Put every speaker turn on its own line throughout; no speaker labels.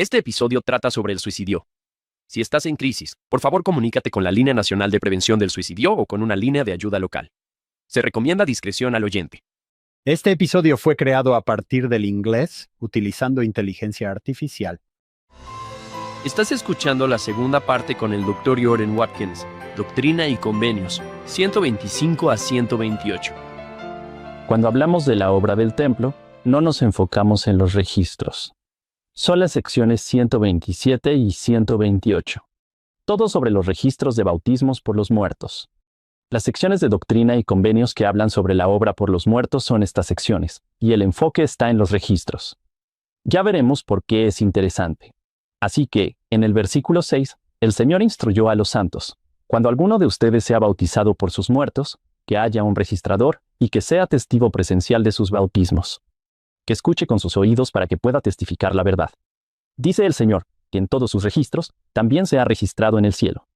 Este episodio trata sobre el suicidio. Si estás en crisis, por favor comunícate con la Línea Nacional de Prevención del Suicidio o con una línea de ayuda local. Se recomienda discreción al oyente.
Este episodio fue creado a partir del inglés, utilizando inteligencia artificial.
Estás escuchando la segunda parte con el Dr. Jordan Watkins, Doctrina y Convenios, 125 a 128.
Cuando hablamos de la obra del templo, no nos enfocamos en los registros. Son las secciones 127 y 128. Todo sobre los registros de bautismos por los muertos. Las secciones de doctrina y convenios que hablan sobre la obra por los muertos son estas secciones, y el enfoque está en los registros. Ya veremos por qué es interesante. Así que, en el versículo 6, el Señor instruyó a los santos: cuando alguno de ustedes sea bautizado por sus muertos, que haya un registrador y que sea testigo presencial de sus bautismos. Que escuche con sus oídos para que pueda testificar la verdad. Dice el Señor, que en todos sus registros, también se ha registrado en el cielo.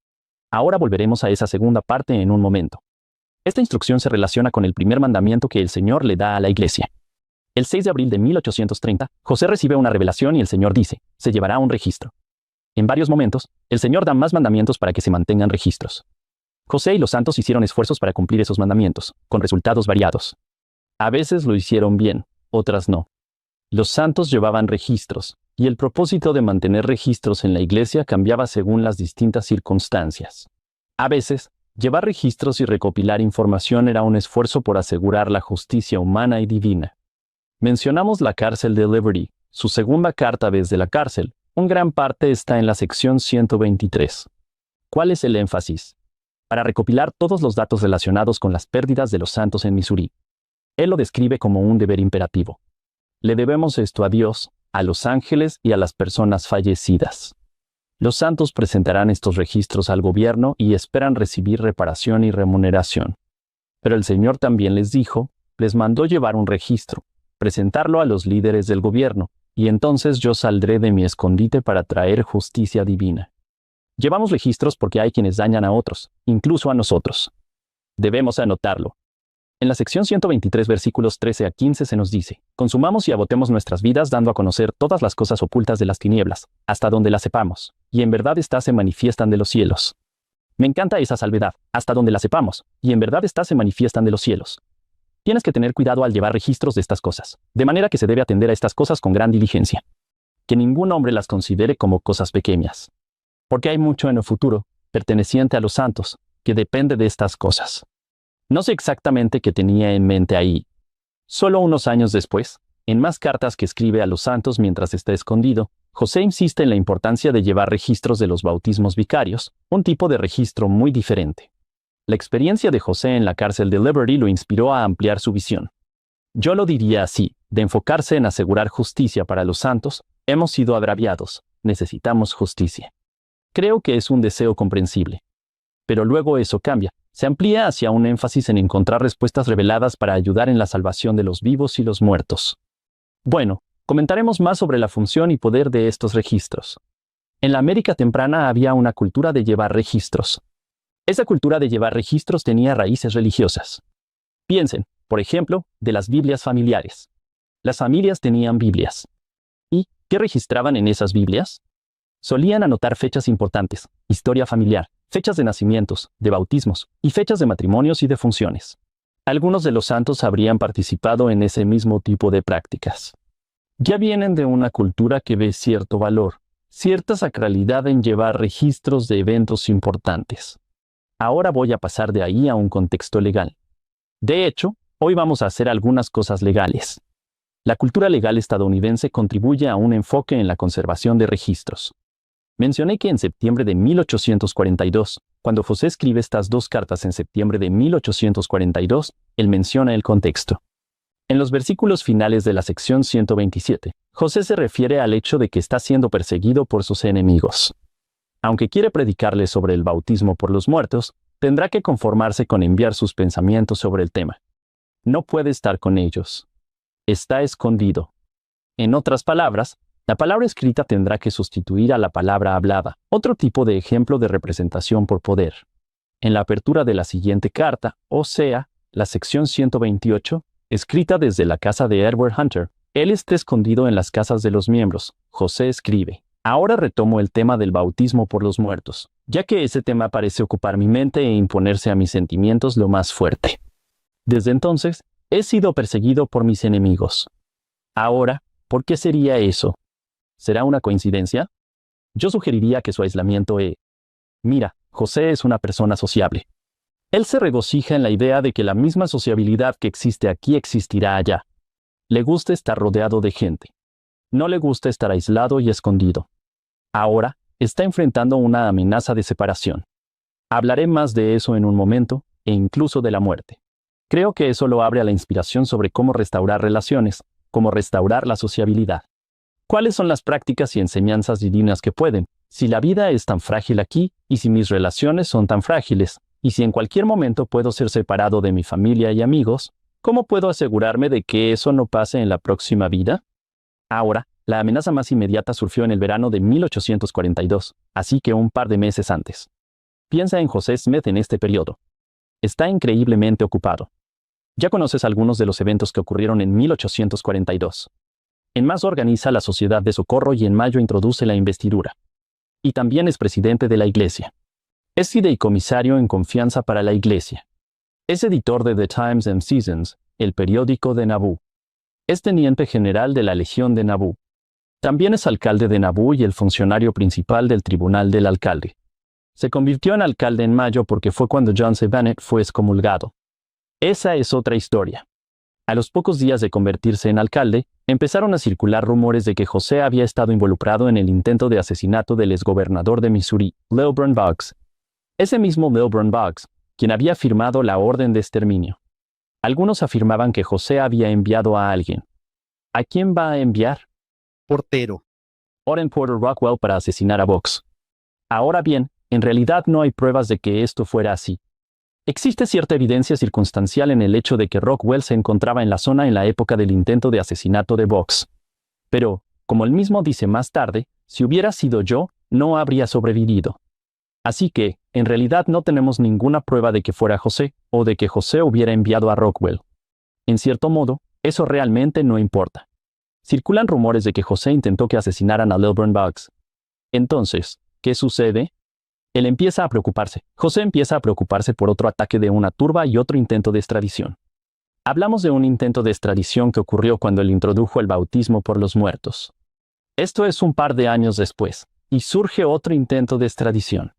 Ahora volveremos a esa segunda parte en un momento. Esta instrucción se relaciona con el primer mandamiento que el Señor le da a la iglesia. El 6 de abril de 1830, José recibe una revelación y el Señor dice: se llevará un registro. En varios momentos, el Señor da más mandamientos para que se mantengan registros. José y los santos hicieron esfuerzos para cumplir esos mandamientos, con resultados variados. A veces lo hicieron bien, otras no. Los santos llevaban registros, y el propósito de mantener registros en la iglesia cambiaba según las distintas circunstancias. A veces, llevar registros y recopilar información era un esfuerzo por asegurar la justicia humana y divina. Mencionamos la cárcel de Liberty, su segunda carta desde la cárcel. En gran parte está en la sección 123. ¿Cuál es el énfasis? Para recopilar todos los datos relacionados con las pérdidas de los santos en Missouri. Él lo describe como un deber imperativo. Le debemos esto a Dios, a los ángeles y a las personas fallecidas. Los santos presentarán estos registros al gobierno y esperan recibir reparación y remuneración. Pero el Señor también les mandó llevar un registro, presentarlo a los líderes del gobierno, y entonces yo saldré de mi escondite para traer justicia divina. Llevamos registros porque hay quienes dañan a otros, incluso a nosotros. Debemos anotarlo. En la sección 123 versículos 13 a 15 se nos dice: consumamos y agotemos nuestras vidas dando a conocer todas las cosas ocultas de las tinieblas, hasta donde las sepamos, y en verdad éstas se manifiestan de los cielos. Me encanta esa salvedad, hasta donde las sepamos, y en verdad éstas se manifiestan de los cielos. Tienes que tener cuidado al llevar registros de estas cosas, de manera que se debe atender a estas cosas con gran diligencia. Que ningún hombre las considere como cosas pequeñas. Porque hay mucho en el futuro, perteneciente a los santos, que depende de estas cosas. No sé exactamente qué tenía en mente ahí. Solo unos años después, en más cartas que escribe a los santos mientras está escondido, José insiste en la importancia de llevar registros de los bautismos vicarios, un tipo de registro muy diferente. La experiencia de José en la cárcel de Liberty lo inspiró a ampliar su visión. Yo lo diría así: de enfocarse en asegurar justicia para los santos, hemos sido agraviados, necesitamos justicia. Creo que es un deseo comprensible. Pero luego eso cambia, se amplía hacia un énfasis en encontrar respuestas reveladas para ayudar en la salvación de los vivos y los muertos. Bueno, comentaremos más sobre la función y poder de estos registros. En la América temprana había una cultura de llevar registros. Esa cultura de llevar registros tenía raíces religiosas. Piensen, por ejemplo, de las Biblias familiares. Las familias tenían Biblias. ¿Y qué registraban en esas Biblias? Solían anotar fechas importantes, historia familiar, fechas de nacimientos, de bautismos, y fechas de matrimonios y de funciones. Algunos de los santos habrían participado en ese mismo tipo de prácticas. Ya vienen de una cultura que ve cierto valor, cierta sacralidad en llevar registros de eventos importantes. Ahora voy a pasar de ahí a un contexto legal. De hecho, hoy vamos a hacer algunas cosas legales. La cultura legal estadounidense contribuye a un enfoque en la conservación de registros. Mencioné que en septiembre de 1842, cuando José escribe estas dos cartas en septiembre de 1842, él menciona el contexto. En los versículos finales de la sección 127, José se refiere al hecho de que está siendo perseguido por sus enemigos. Aunque quiere predicarles sobre el bautismo por los muertos, tendrá que conformarse con enviar sus pensamientos sobre el tema. No puede estar con ellos. Está escondido. En otras palabras, la palabra escrita tendrá que sustituir a la palabra hablada, otro tipo de ejemplo de representación por poder. En la apertura de la siguiente carta, o sea, la sección 128, escrita desde la casa de Edward Hunter, él está escondido en las casas de los miembros. José escribe: Ahora retomo el tema del bautismo por los muertos, ya que ese tema parece ocupar mi mente e imponerse a mis sentimientos lo más fuerte. Desde entonces, he sido perseguido por mis enemigos. Ahora, ¿por qué sería eso? ¿Será una coincidencia? Yo sugeriría que su aislamiento Mira, José es una persona sociable. Él se regocija en la idea de que la misma sociabilidad que existe aquí existirá allá. Le gusta estar rodeado de gente. No le gusta estar aislado y escondido. Ahora, está enfrentando una amenaza de separación. Hablaré más de eso en un momento, e incluso de la muerte. Creo que eso lo abre a la inspiración sobre cómo restaurar relaciones, cómo restaurar la sociabilidad. ¿Cuáles son las prácticas y enseñanzas divinas que pueden? Si la vida es tan frágil aquí, y si mis relaciones son tan frágiles, y si en cualquier momento puedo ser separado de mi familia y amigos, ¿cómo puedo asegurarme de que eso no pase en la próxima vida? Ahora, la amenaza más inmediata surgió en el verano de 1842, así que un par de meses antes. Piensa en José Smith en este periodo. Está increíblemente ocupado. Ya conoces algunos de los eventos que ocurrieron en 1842. En marzo organiza la Sociedad de Socorro y en mayo introduce la investidura. Y también es presidente de la Iglesia. Es fideicomisario en confianza para la Iglesia. Es editor de The Times and Seasons, el periódico de Nabú. Es teniente general de la Legión de Nabú. También es alcalde de Nabú y el funcionario principal del Tribunal del Alcalde. Se convirtió en alcalde en mayo porque fue cuando John C. Bennett fue excomulgado. Esa es otra historia. A los pocos días de convertirse en alcalde, empezaron a circular rumores de que José había estado involucrado en el intento de asesinato del exgobernador de Missouri, Lilburn Buggs. Ese mismo Lilburn Buggs, quien había firmado la orden de exterminio. Algunos afirmaban que José había enviado a alguien. ¿A quién va a enviar?
Portero.
Orrin Porter Rockwell para asesinar a Buggs. Ahora bien, en realidad no hay pruebas de que esto fuera así. Existe cierta evidencia circunstancial en el hecho de que Rockwell se encontraba en la zona en la época del intento de asesinato de Buggs. Pero, como él mismo dice más tarde, si hubiera sido yo, no habría sobrevivido. Así que, en realidad no tenemos ninguna prueba de que fuera José, o de que José hubiera enviado a Rockwell. En cierto modo, eso realmente no importa. Circulan rumores de que José intentó que asesinaran a Lilburn Buggs. Entonces, ¿qué sucede? Él empieza a preocuparse. José empieza a preocuparse por otro ataque de una turba y otro intento de extradición. Hablamos de un intento de extradición que ocurrió cuando él introdujo el bautismo por los muertos. Esto es un par de años después, y surge otro intento de extradición.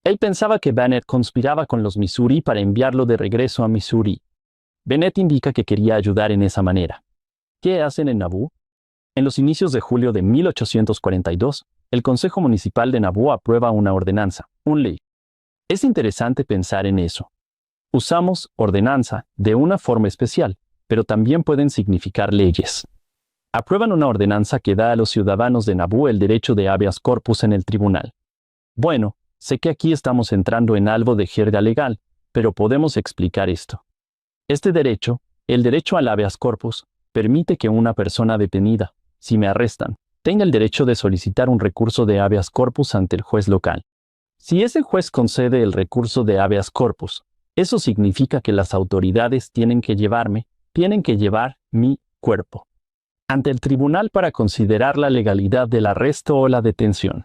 Él pensaba que Bennett conspiraba con los Missouri para enviarlo de regreso a Missouri. Bennett indica que quería ayudar en esa manera. ¿Qué hacen en Nabú? En los inicios de julio de 1842, el Consejo Municipal de Nabú aprueba una ordenanza, una ley. Es interesante pensar en eso. Usamos ordenanza de una forma especial, pero también pueden significar leyes. Aprueban una ordenanza que da a los ciudadanos de Nabú el derecho de habeas corpus en el tribunal. Bueno, sé que aquí estamos entrando en algo de jerga legal, pero podemos explicar esto. Este derecho, el derecho al habeas corpus, permite que una persona detenida, si me arrestan, tenga el derecho de solicitar un recurso de habeas corpus ante el juez local. Si ese juez concede el recurso de habeas corpus, eso significa que las autoridades tienen que llevar mi cuerpo ante el tribunal para considerar la legalidad del arresto o la detención.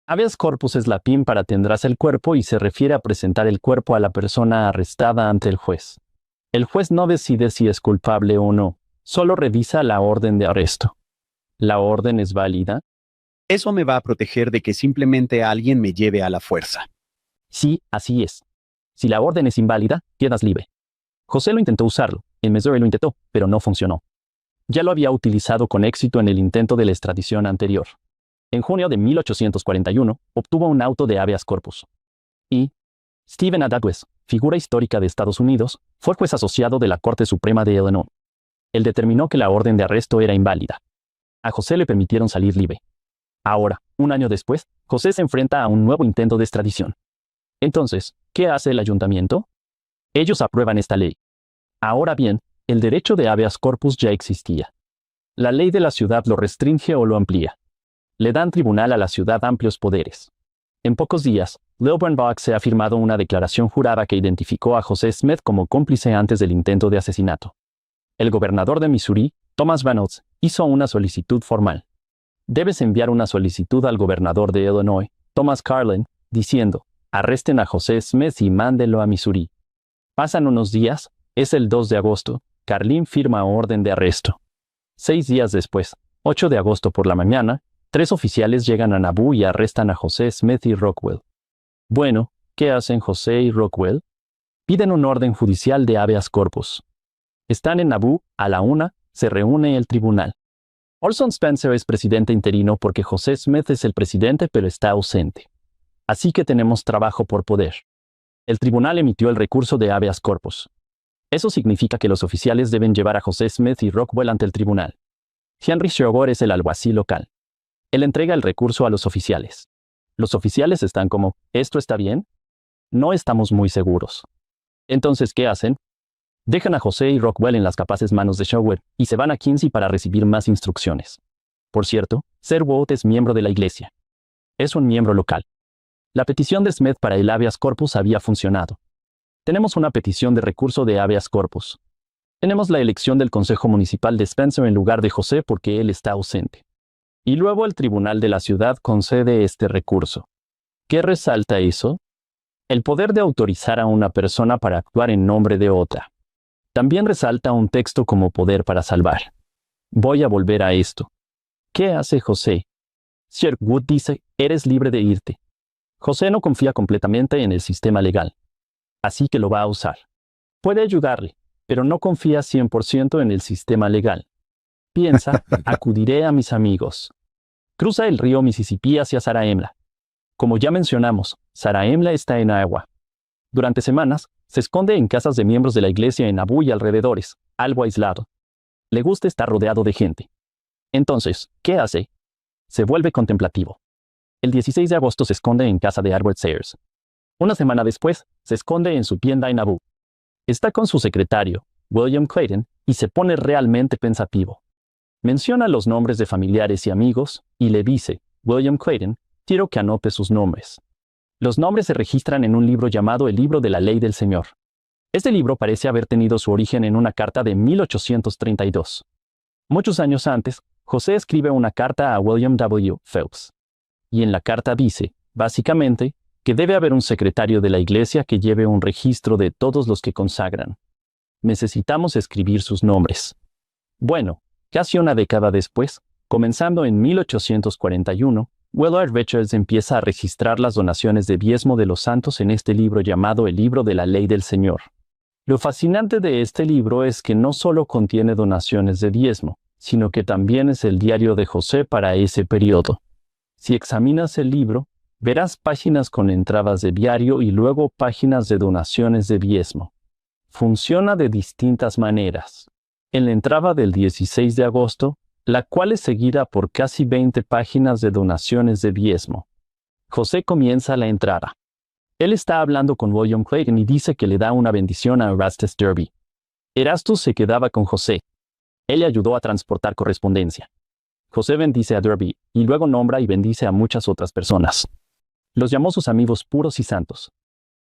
Habeas corpus es latín para tendrás el cuerpo y se refiere a presentar el cuerpo a la persona arrestada ante el juez. El juez no decide si es culpable o no, solo revisa la orden de arresto. ¿La orden es válida?
Eso me va a proteger de que simplemente alguien me lleve a la fuerza.
Sí, así es. Si la orden es inválida, quedas libre. José lo intentó usarlo, en Missouri lo intentó, pero no funcionó. Ya lo había utilizado con éxito en el intento de la extradición anterior. En junio de 1841, obtuvo un auto de habeas corpus. Y Stephen A. Douglas, figura histórica de Estados Unidos, fue juez asociado de la Corte Suprema de Illinois. Él determinó que la orden de arresto era inválida. A José le permitieron salir libre. Ahora, un año después, José se enfrenta a un nuevo intento de extradición. Entonces, ¿qué hace el ayuntamiento? Ellos aprueban esta ley. Ahora bien, el derecho de habeas corpus ya existía. La ley de la ciudad lo restringe o lo amplía. Le dan tribunal a la ciudad amplios poderes. En pocos días, Lilburn Buggs se ha firmado una declaración jurada que identificó a José Smith como cómplice antes del intento de asesinato. El gobernador de Missouri, Thomas Van Oates, hizo una solicitud formal. Debes enviar una solicitud al gobernador de Illinois, Thomas Carlin, diciendo, arresten a José Smith y mándenlo a Missouri. Pasan unos días, es el 2 de agosto, Carlin firma orden de arresto. 6 días después, 8 de agosto por la mañana, 3 oficiales llegan a Nauvoo y arrestan a José Smith y Rockwell. Bueno, ¿qué hacen José y Rockwell? Piden un orden judicial de habeas corpus. Están en Nauvoo, a la 1, se reúne el tribunal. Orson Spencer es presidente interino porque José Smith es el presidente pero está ausente. Así que tenemos trabajo por poder. El tribunal emitió el recurso de habeas corpus. Eso significa que los oficiales deben llevar a José Smith y Rockwell ante el tribunal. Henry Sugar es el alguacil local. Él entrega el recurso a los oficiales. Los oficiales están como, ¿esto está bien? No estamos muy seguros. Entonces, ¿qué hacen? Dejan a José y Rockwell en las capaces manos de Sherwood y se van a Quincy para recibir más instrucciones. Por cierto, Sherwood es miembro de la iglesia. Es un miembro local. La petición de Smith para el habeas corpus había funcionado. Tenemos una petición de recurso de habeas corpus. Tenemos la elección del Consejo Municipal de Spencer en lugar de José porque él está ausente. Y luego el tribunal de la ciudad concede este recurso. ¿Qué resalta eso? El poder de autorizar a una persona para actuar en nombre de otra. También resalta un texto como poder para salvar. Voy a volver a esto. ¿Qué hace José? Sherwood dice, eres libre de irte. José no confía completamente en el sistema legal. Así que lo va a usar. Puede ayudarle, pero no confía 100% en el sistema legal. Piensa, acudiré a mis amigos. Cruza el río Mississippi hacia Zarahemla. Como ya mencionamos, Zarahemla está en Iowa. Durante semanas, se esconde en casas de miembros de la iglesia en Nauvoo y alrededores, algo aislado. Le gusta estar rodeado de gente. Entonces, ¿qué hace? Se vuelve contemplativo. El 16 de agosto se esconde en casa de Edward Sayers. Una semana después, se esconde en su tienda en Nauvoo. Está con su secretario, William Clayton, y se pone realmente pensativo. Menciona los nombres de familiares y amigos, y le dice, William Clayton, quiero que anote sus nombres. Los nombres se registran en un libro llamado el Libro de la Ley del Señor. Este libro parece haber tenido su origen en una carta de 1832. Muchos años antes, José escribe una carta a William W. Phelps. Y en la carta dice, básicamente, que debe haber un secretario de la iglesia que lleve un registro de todos los que consagran. Necesitamos escribir sus nombres. Bueno, casi una década después, comenzando en 1841, Willard Richards empieza a registrar las donaciones de diezmo de los santos en este libro llamado el Libro de la Ley del Señor. Lo fascinante de este libro es que no solo contiene donaciones de diezmo, sino que también es el diario de José para ese periodo. Si examinas el libro, verás páginas con entradas de diario y luego páginas de donaciones de diezmo. Funciona de distintas maneras. En la entrada del 16 de agosto, la cual es seguida por casi 20 páginas de donaciones de diezmo. José comienza la entrada. Él está hablando con William Clayton y dice que le da una bendición a Erastus Derby. Erastus se quedaba con José. Él le ayudó a transportar correspondencia. José bendice a Derby y luego nombra y bendice a muchas otras personas. Los llamó sus amigos puros y santos.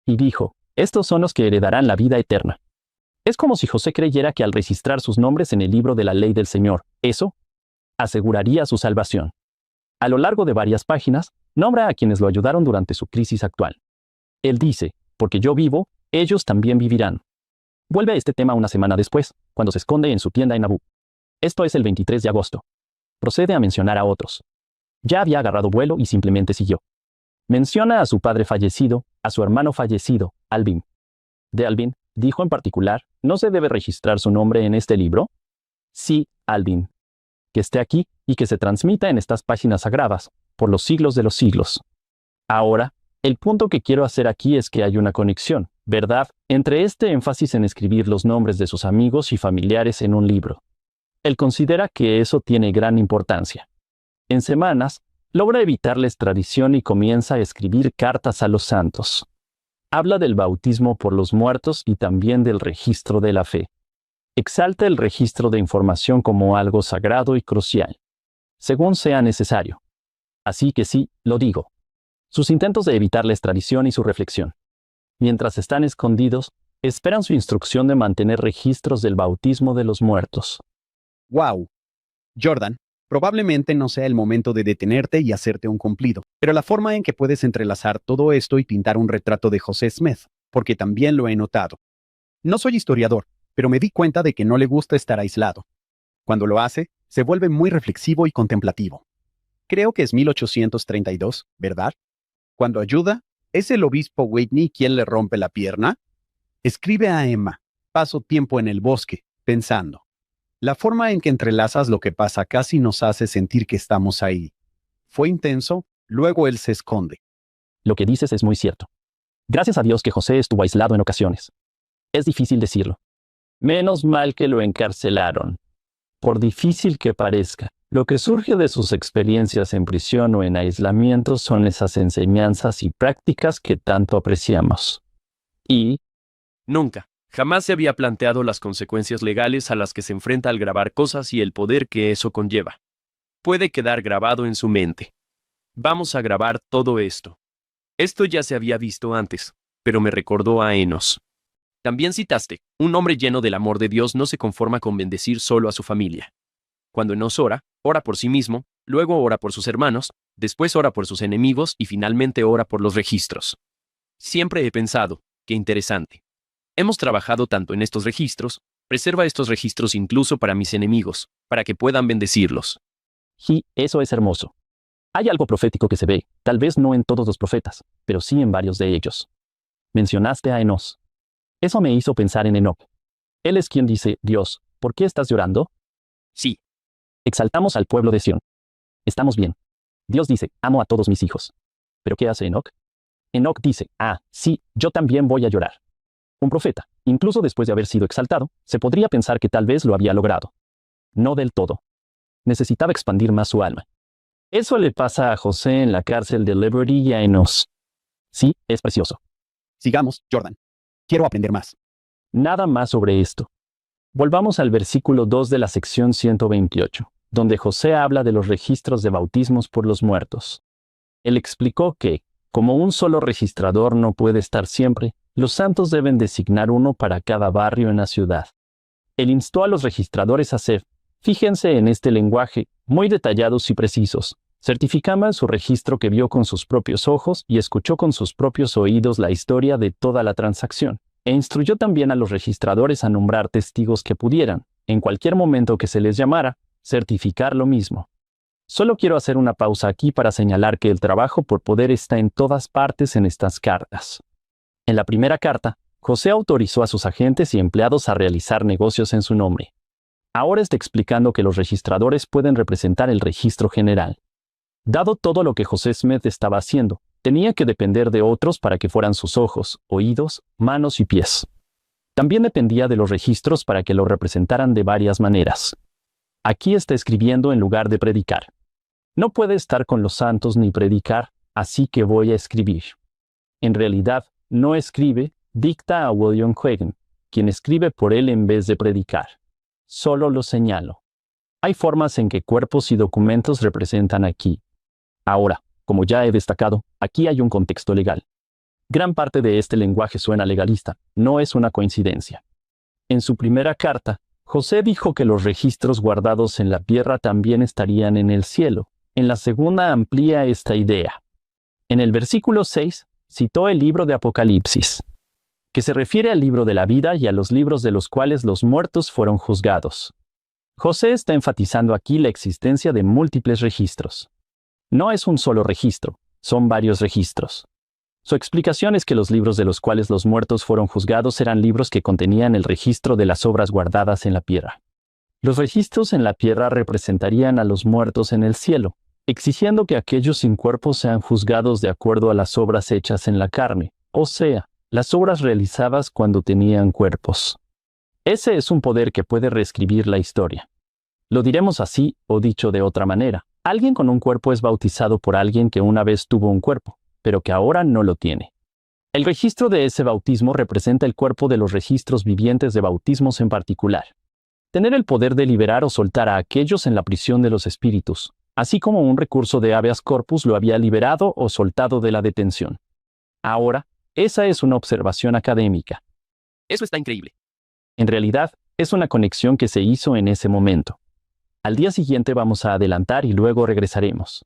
Y dijo, estos son los que heredarán la vida eterna. Es como si José creyera que al registrar sus nombres en el libro de la ley del Señor, eso aseguraría su salvación. A lo largo de varias páginas, nombra a quienes lo ayudaron durante su crisis actual. Él dice, porque yo vivo, ellos también vivirán. Vuelve a este tema una semana después, cuando se esconde en su tienda en Nauvoo. Esto es el 23 de agosto. Procede a mencionar a otros. Ya había agarrado vuelo y simplemente siguió. Menciona a su padre fallecido, a su hermano fallecido, Alvin. De Alvin, dijo en particular, ¿no se debe registrar su nombre en este libro? Sí, Alvin. Que esté aquí y que se transmita en estas páginas sagradas, por los siglos de los siglos. Ahora, el punto que quiero hacer aquí es que hay una conexión, ¿verdad?, entre este énfasis en escribir los nombres de sus amigos y familiares en un libro. Él considera que eso tiene gran importancia. En semanas, logra evitar la extradición y comienza a escribir cartas a los santos. Habla del bautismo por los muertos y también del registro de la fe. Exalta el registro de información como algo sagrado y crucial, según sea necesario. Así que sí, lo digo. Sus intentos de evitar la extradición y su reflexión. Mientras están escondidos, esperan su instrucción de mantener registros del bautismo de los muertos.
¡Wow! Jordan, Probablemente no sea el momento de detenerte y hacerte un cumplido, pero la forma en que puedes entrelazar todo esto y pintar un retrato de José Smith, porque también lo he notado. No soy historiador, pero me di cuenta de que no le gusta estar aislado. Cuando lo hace, se vuelve muy reflexivo y contemplativo. Creo que es 1832, ¿verdad? Cuando ayuda, ¿es el obispo Whitney quien le rompe la pierna? Escribe a Emma: paso tiempo en el bosque, pensando. La forma en que entrelazas lo que pasa casi nos hace sentir que estamos ahí. Fue intenso, luego él se esconde.
Lo que dices es muy cierto. Gracias a Dios que José estuvo aislado en ocasiones. Es difícil decirlo. Menos mal que lo encarcelaron. Por difícil que parezca, lo que surge de sus experiencias en prisión o en aislamiento son esas enseñanzas y prácticas que tanto apreciamos. Y
Nunca, jamás se había planteado las consecuencias legales a las que se enfrenta al grabar cosas y el poder que eso conlleva. Puede quedar grabado en su mente. Vamos a grabar todo esto. Esto ya se había visto antes, pero me recordó a Enos. También citaste: un hombre lleno del amor de Dios no se conforma con bendecir solo a su familia. Cuando Enos ora, ora por sí mismo, luego ora por sus hermanos, después ora por sus enemigos y finalmente ora por los registros. Siempre he pensado, qué interesante. Hemos trabajado tanto en estos registros, preserva estos registros incluso para mis enemigos, para que puedan bendecirlos.
eso es hermoso. Hay algo profético que se ve, tal vez no en todos los profetas, pero sí en varios de ellos. Mencionaste a Enos. Eso me hizo pensar en Enoc. Él es quien dice: Dios, ¿por qué estás llorando?
Sí,
Exaltamos al pueblo de Sión. Estamos bien. Dios dice: amo a todos mis hijos. ¿Pero qué hace Enoc? Enoc dice: sí, yo también voy a llorar. Un profeta, incluso después de haber sido exaltado, se podría pensar que tal vez lo había logrado. No del todo. Necesitaba expandir más su alma. Eso le pasa a José en la cárcel de Liberty y a Enos. Sí, es precioso.
Sigamos, Jordan. Quiero aprender más.
Nada más sobre esto. Volvamos al versículo 2 de la sección 128, donde José habla de los registros de bautismos por los muertos. Él explicó que, como un solo registrador no puede estar siempre, los santos deben designar uno para cada barrio en la ciudad. Él instó a los registradores a ser, fíjense en este lenguaje, muy detallados y precisos. Certificaban su registro que vio con sus propios ojos y escuchó con sus propios oídos la historia de toda la transacción. E instruyó también a los registradores a nombrar testigos que pudieran, en cualquier momento que se les llamara, certificar lo mismo. Solo quiero hacer una pausa aquí para señalar que el trabajo por poder está en todas partes en estas cartas. En la primera carta, José autorizó a sus agentes y empleados a realizar negocios en su nombre. Ahora está explicando que los registradores pueden representar el registro general. Dado todo lo que José Smith estaba haciendo, tenía que depender de otros para que fueran sus ojos, oídos, manos y pies. También dependía de los registros para que lo representaran de varias maneras. Aquí está escribiendo en lugar de predicar. No puede estar con los santos ni predicar, así que voy a escribir. En realidad, no escribe, dicta a William Hagen, quien escribe por él en vez de predicar. Solo lo señalo. Hay formas en que cuerpos y documentos representan aquí. Ahora, como ya he destacado, aquí hay un contexto legal. Gran parte de este lenguaje suena legalista, no es una coincidencia. En su primera carta, José dijo que los registros guardados en la tierra también estarían en el cielo. En la segunda amplía esta idea. En el versículo 6, citó el libro de Apocalipsis, que se refiere al libro de la vida y a los libros de los cuales los muertos fueron juzgados. José está enfatizando aquí la existencia de múltiples registros. No es un solo registro, son varios registros. Su explicación es que los libros de los cuales los muertos fueron juzgados eran libros que contenían el registro de las obras guardadas en la tierra. Los registros en la tierra representarían a los muertos en el cielo, exigiendo que aquellos sin cuerpo sean juzgados de acuerdo a las obras hechas en la carne, o sea, las obras realizadas cuando tenían cuerpos. Ese es un poder que puede reescribir la historia. Lo diremos así, o dicho de otra manera. Alguien con un cuerpo es bautizado por alguien que una vez tuvo un cuerpo, pero que ahora no lo tiene. El registro de ese bautismo representa el cuerpo de los registros vivientes de bautismos en particular. Tener el poder de liberar o soltar a aquellos en la prisión de los espíritus, así como un recurso de habeas corpus lo había liberado o soltado de la detención. Ahora, esa es una observación académica.
Eso está increíble.
En realidad, es una conexión que se hizo en ese momento. Al día siguiente vamos a adelantar y luego regresaremos.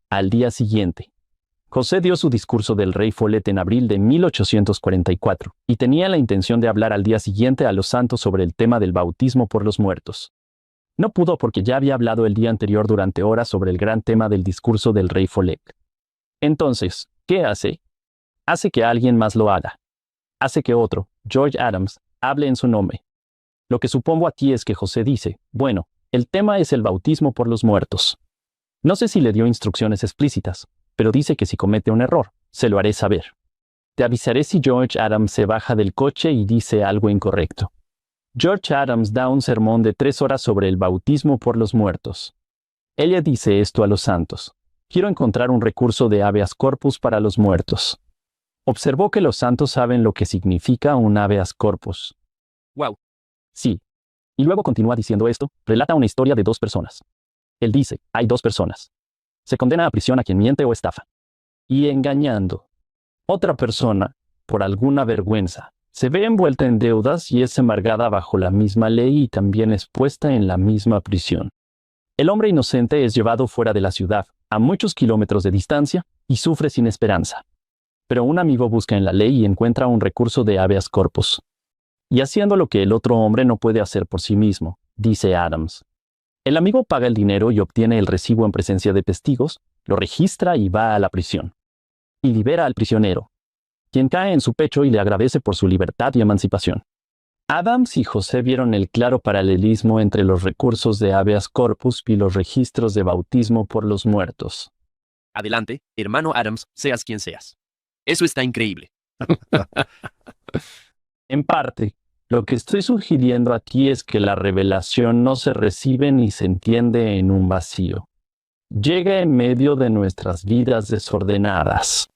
Al día siguiente. José dio su discurso del rey Follett en abril de 1844 y tenía la intención de hablar al día siguiente a los santos sobre el tema del bautismo por los muertos. No pudo porque ya había hablado el día anterior durante horas sobre el gran tema del discurso del rey Follett. Entonces, ¿qué hace? Hace que alguien más lo haga. Hace que otro, George Adams, hable en su nombre. Lo que supongo aquí es que José dice, bueno, el tema es el bautismo por los muertos. No sé si le dio instrucciones explícitas, pero dice que si comete un error, se lo haré saber. Te avisaré si George Adams se baja del coche y dice algo incorrecto. George Adams da un sermón de 3 horas sobre el bautismo por los muertos. Ella dice esto a los santos. Quiero encontrar un recurso de habeas corpus para los muertos. Observó que los santos saben lo que significa un habeas corpus.
Wow.
Sí. Y luego continúa diciendo esto, relata una historia de 2 personas. Él dice, hay 2 personas. Se condena a prisión a quien miente o estafa. Y engañando. Otra persona, por alguna vergüenza, se ve envuelta en deudas y es embargada bajo la misma ley y también es puesta en la misma prisión. El hombre inocente es llevado fuera de la ciudad, a muchos kilómetros de distancia, y sufre sin esperanza. Pero un amigo busca en la ley y encuentra un recurso de habeas corpus. Y haciendo lo que el otro hombre no puede hacer por sí mismo, dice Adams. El amigo paga el dinero y obtiene el recibo en presencia de testigos, lo registra y va a la prisión. Y libera al prisionero, quien cae en su pecho y le agradece por su libertad y emancipación. Adams y José vieron el claro paralelismo entre los recursos de habeas corpus y los registros de bautismo por los muertos.
Adelante, hermano Adams, seas quien seas. Eso está increíble.
En parte, lo que estoy sugiriendo aquí es que la revelación no se recibe ni se entiende en un vacío. Llega en medio de nuestras vidas desordenadas.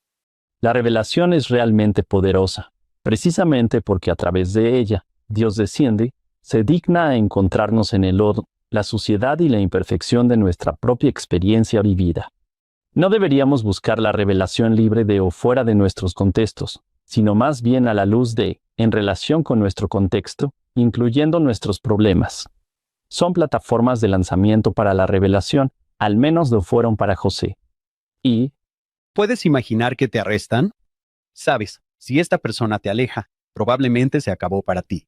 La revelación es realmente poderosa, precisamente porque a través de ella, Dios desciende, se digna a encontrarnos en el lodo, la suciedad y la imperfección de nuestra propia experiencia vivida. No deberíamos buscar la revelación libre de o fuera de nuestros contextos, sino más bien a la luz de, en relación con nuestro contexto, incluyendo nuestros problemas. Son plataformas de lanzamiento para la revelación, al menos lo fueron para José. Y,
¿puedes imaginar que te arrestan? Sabes, si esta persona te aleja, probablemente se acabó para ti.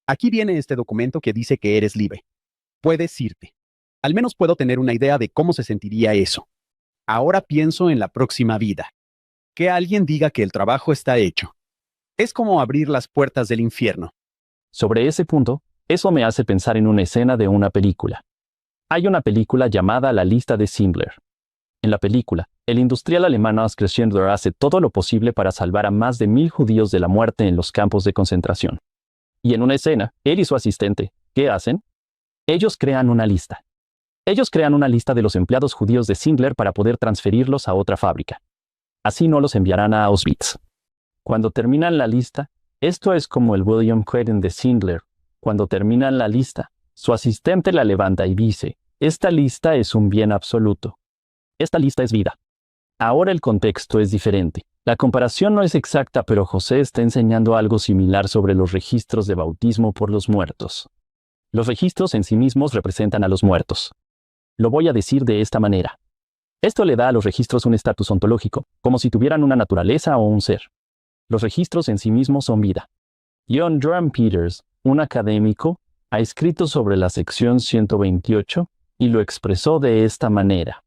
Aquí viene este documento que dice que eres libre. Puedes irte. Al menos puedo tener una idea de cómo se sentiría eso. Ahora pienso en la próxima vida. Que alguien diga que el trabajo está hecho. Es como abrir las puertas del infierno.
sobre ese punto, eso me hace pensar en una escena de una película. Hay una película llamada La lista de Schindler. En la película, el industrial alemán Oskar Schindler hace todo lo posible para salvar a más de 1000 judíos de la muerte en los campos de concentración. Y en una escena, él y su asistente, ¿qué hacen? Ellos crean una lista. Ellos crean una lista de los empleados judíos de Schindler para poder transferirlos a otra fábrica. Así no los enviarán a Auschwitz. Cuando terminan la lista, esto es como el William Quaden de Schindler. Cuando terminan la lista, su asistente la levanta y dice, esta lista es un bien absoluto. Esta lista es vida. Ahora el contexto es diferente. La comparación no es exacta, pero José está enseñando algo similar sobre los registros de bautismo por los muertos. Los registros en sí mismos representan a los muertos. Lo voy a decir de esta manera. Esto le da a los registros un estatus ontológico, como si tuvieran una naturaleza o un ser. Los registros en sí mismos son vida. John Durham Peters, un académico, ha escrito sobre la sección 128 y lo expresó de esta manera.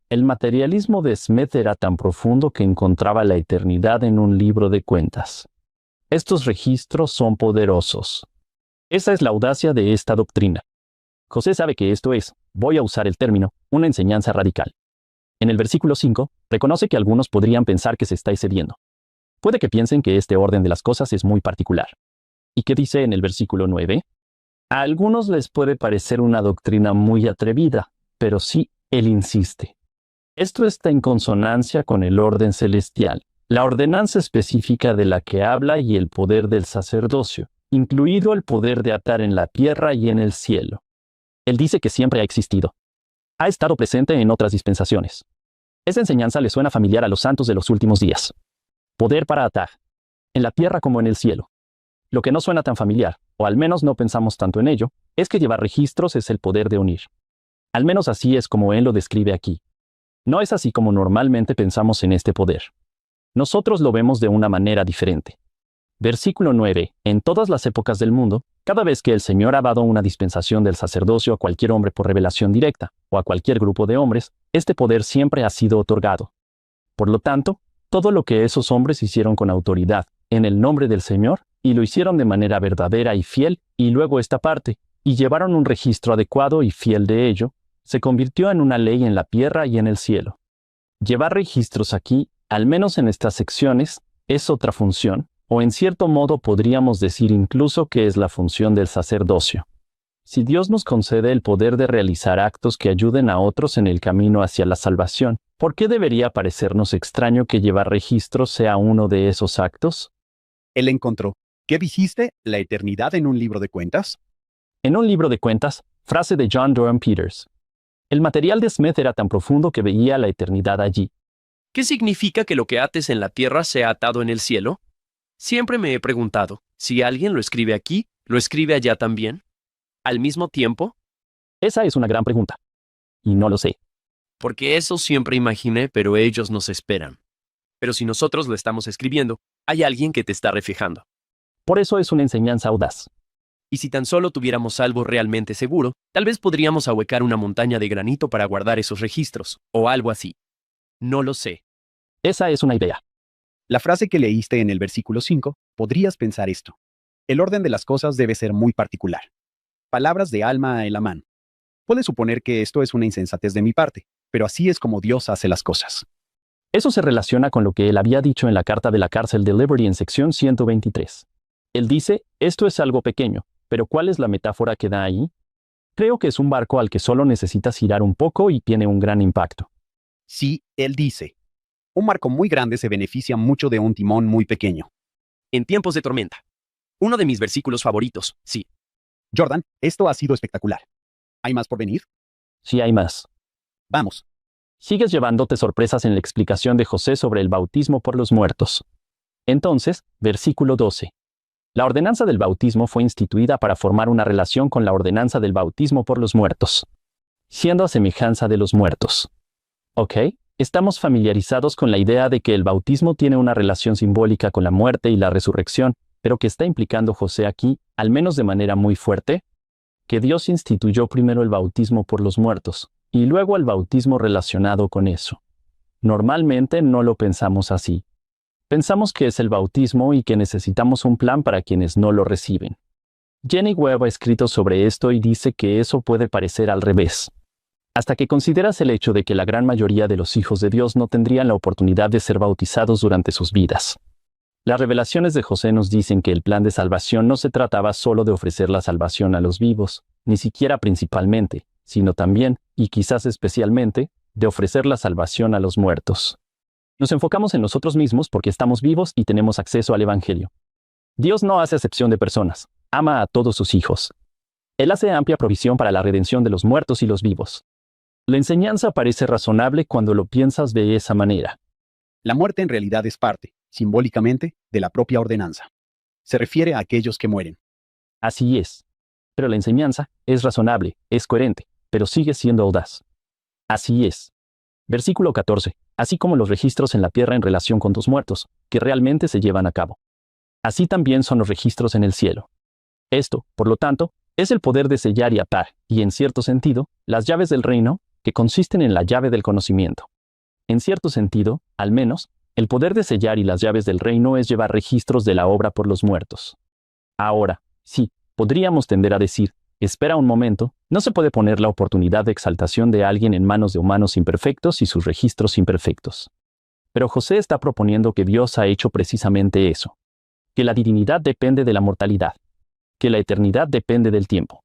El materialismo de Smith era tan profundo que encontraba la eternidad en un libro de cuentas. Estos registros son poderosos. Esa es la audacia de esta doctrina. José sabe que esto es, voy a usar el término, una enseñanza radical. En el versículo 5, reconoce que algunos podrían pensar que se está excediendo. Puede que piensen que este orden de las cosas es muy particular. ¿Y qué dice en el versículo 9? A algunos les puede parecer una doctrina muy atrevida, pero sí, él insiste. Esto está en consonancia con el orden celestial, la ordenanza específica de la que habla y el poder del sacerdocio, incluido el poder de atar en la tierra y en el cielo. Él dice que siempre ha existido. Ha estado presente en otras dispensaciones. Esa enseñanza le suena familiar a los santos de los últimos días. Poder para atar, en la tierra como en el cielo. Lo que no suena tan familiar, o al menos no pensamos tanto en ello, es que llevar registros es el poder de unir. Al menos así es como él lo describe aquí. No es así como normalmente pensamos en este poder. Nosotros lo vemos de una manera diferente. Versículo 9. En todas las épocas del mundo, cada vez que el Señor ha dado una dispensación del sacerdocio a cualquier hombre por revelación directa, o a cualquier grupo de hombres, este poder siempre ha sido otorgado. Por lo tanto, todo lo que esos hombres hicieron con autoridad, en el nombre del Señor, y lo hicieron de manera verdadera y fiel, y luego esta parte, y llevaron un registro adecuado y fiel de ello, se convirtió en una ley en la tierra y en el cielo. Llevar registros aquí, al menos en estas secciones, es otra función, o en cierto modo podríamos decir incluso que es la función del sacerdocio. Si Dios nos concede el poder de realizar actos que ayuden a otros en el camino hacia la salvación, ¿por qué debería parecernos extraño que llevar registros sea uno de esos actos?
Él encontró, ¿qué dijiste? ¿La eternidad en un libro de cuentas?
En un libro de cuentas, frase de John Durham Peters. El material de Smith era tan profundo que veía la eternidad allí.
¿Qué significa que lo que ates en la tierra sea atado en el cielo? Siempre me he preguntado, si alguien lo escribe aquí, ¿lo escribe allá también? ¿Al mismo tiempo?
Esa es una gran pregunta. Y no lo sé.
Porque eso siempre imaginé, pero ellos nos esperan. Pero si nosotros lo estamos escribiendo, hay alguien que te está reflejando.
Por eso es una enseñanza audaz.
Y si tan solo tuviéramos algo realmente seguro, tal vez podríamos ahuecar una montaña de granito para guardar esos registros, o algo así. No lo sé.
Esa es una idea.
La frase que leíste en el versículo 5, podrías pensar esto. El orden de las cosas debe ser muy particular. Palabras de Alma a Elamán. Puedes suponer que esto es una insensatez de mi parte, pero así es como Dios hace las cosas.
Eso se relaciona con lo que él había dicho en la carta de la cárcel de Liberty en sección 123. Él dice, esto es algo pequeño, pero ¿cuál es la metáfora que da ahí? Creo que es un barco al que solo necesitas girar un poco y tiene un gran impacto.
Sí, él dice. Un barco muy grande se beneficia mucho de un timón muy pequeño.
En tiempos de tormenta. Uno de mis versículos favoritos, sí.
Jordan, esto ha sido espectacular. ¿Hay más por venir?
Sí hay más.
Vamos.
Sigues llevándote sorpresas en la explicación de José sobre el bautismo por los muertos. Entonces, versículo 12. La ordenanza del bautismo fue instituida para formar una relación con la ordenanza del bautismo por los muertos, siendo a semejanza de los muertos. ¿Ok? Estamos familiarizados con la idea de que el bautismo tiene una relación simbólica con la muerte y la resurrección, pero ¿qué está implicando José aquí, al menos de manera muy fuerte? Que Dios instituyó primero el bautismo por los muertos, y luego el bautismo relacionado con eso. Normalmente no lo pensamos así. Pensamos que es el bautismo y que necesitamos un plan para quienes no lo reciben. Jenny Webb ha escrito sobre esto y dice que eso puede parecer al revés. Hasta que consideras el hecho de que la gran mayoría de los hijos de Dios no tendrían la oportunidad de ser bautizados durante sus vidas. Las revelaciones de José nos dicen que el plan de salvación no se trataba solo de ofrecer la salvación a los vivos, ni siquiera principalmente, sino también, y quizás especialmente, de ofrecer la salvación a los muertos. Nos enfocamos en nosotros mismos porque estamos vivos y tenemos acceso al Evangelio. Dios no hace acepción de personas, ama a todos sus hijos. Él hace amplia provisión para la redención de los muertos y los vivos. La enseñanza parece razonable cuando lo piensas de esa manera.
La muerte en realidad es parte, simbólicamente, de la propia ordenanza. Se refiere a aquellos que mueren.
Así es. Pero la enseñanza es razonable, es coherente, pero sigue siendo audaz. Así es. Versículo 14. Así como los registros en la tierra en relación con tus muertos, que realmente se llevan a cabo. Así también son los registros en el cielo. Esto, por lo tanto, es el poder de sellar y atar, y en cierto sentido, las llaves del reino, que consisten en la llave del conocimiento. En cierto sentido, al menos, el poder de sellar y las llaves del reino es llevar registros de la obra por los muertos. Ahora, sí, podríamos tender a decir, espera un momento, no se puede poner la oportunidad de exaltación de alguien en manos de humanos imperfectos y sus registros imperfectos. Pero José está proponiendo que Dios ha hecho precisamente eso. Que la divinidad depende de la mortalidad. Que la eternidad depende del tiempo.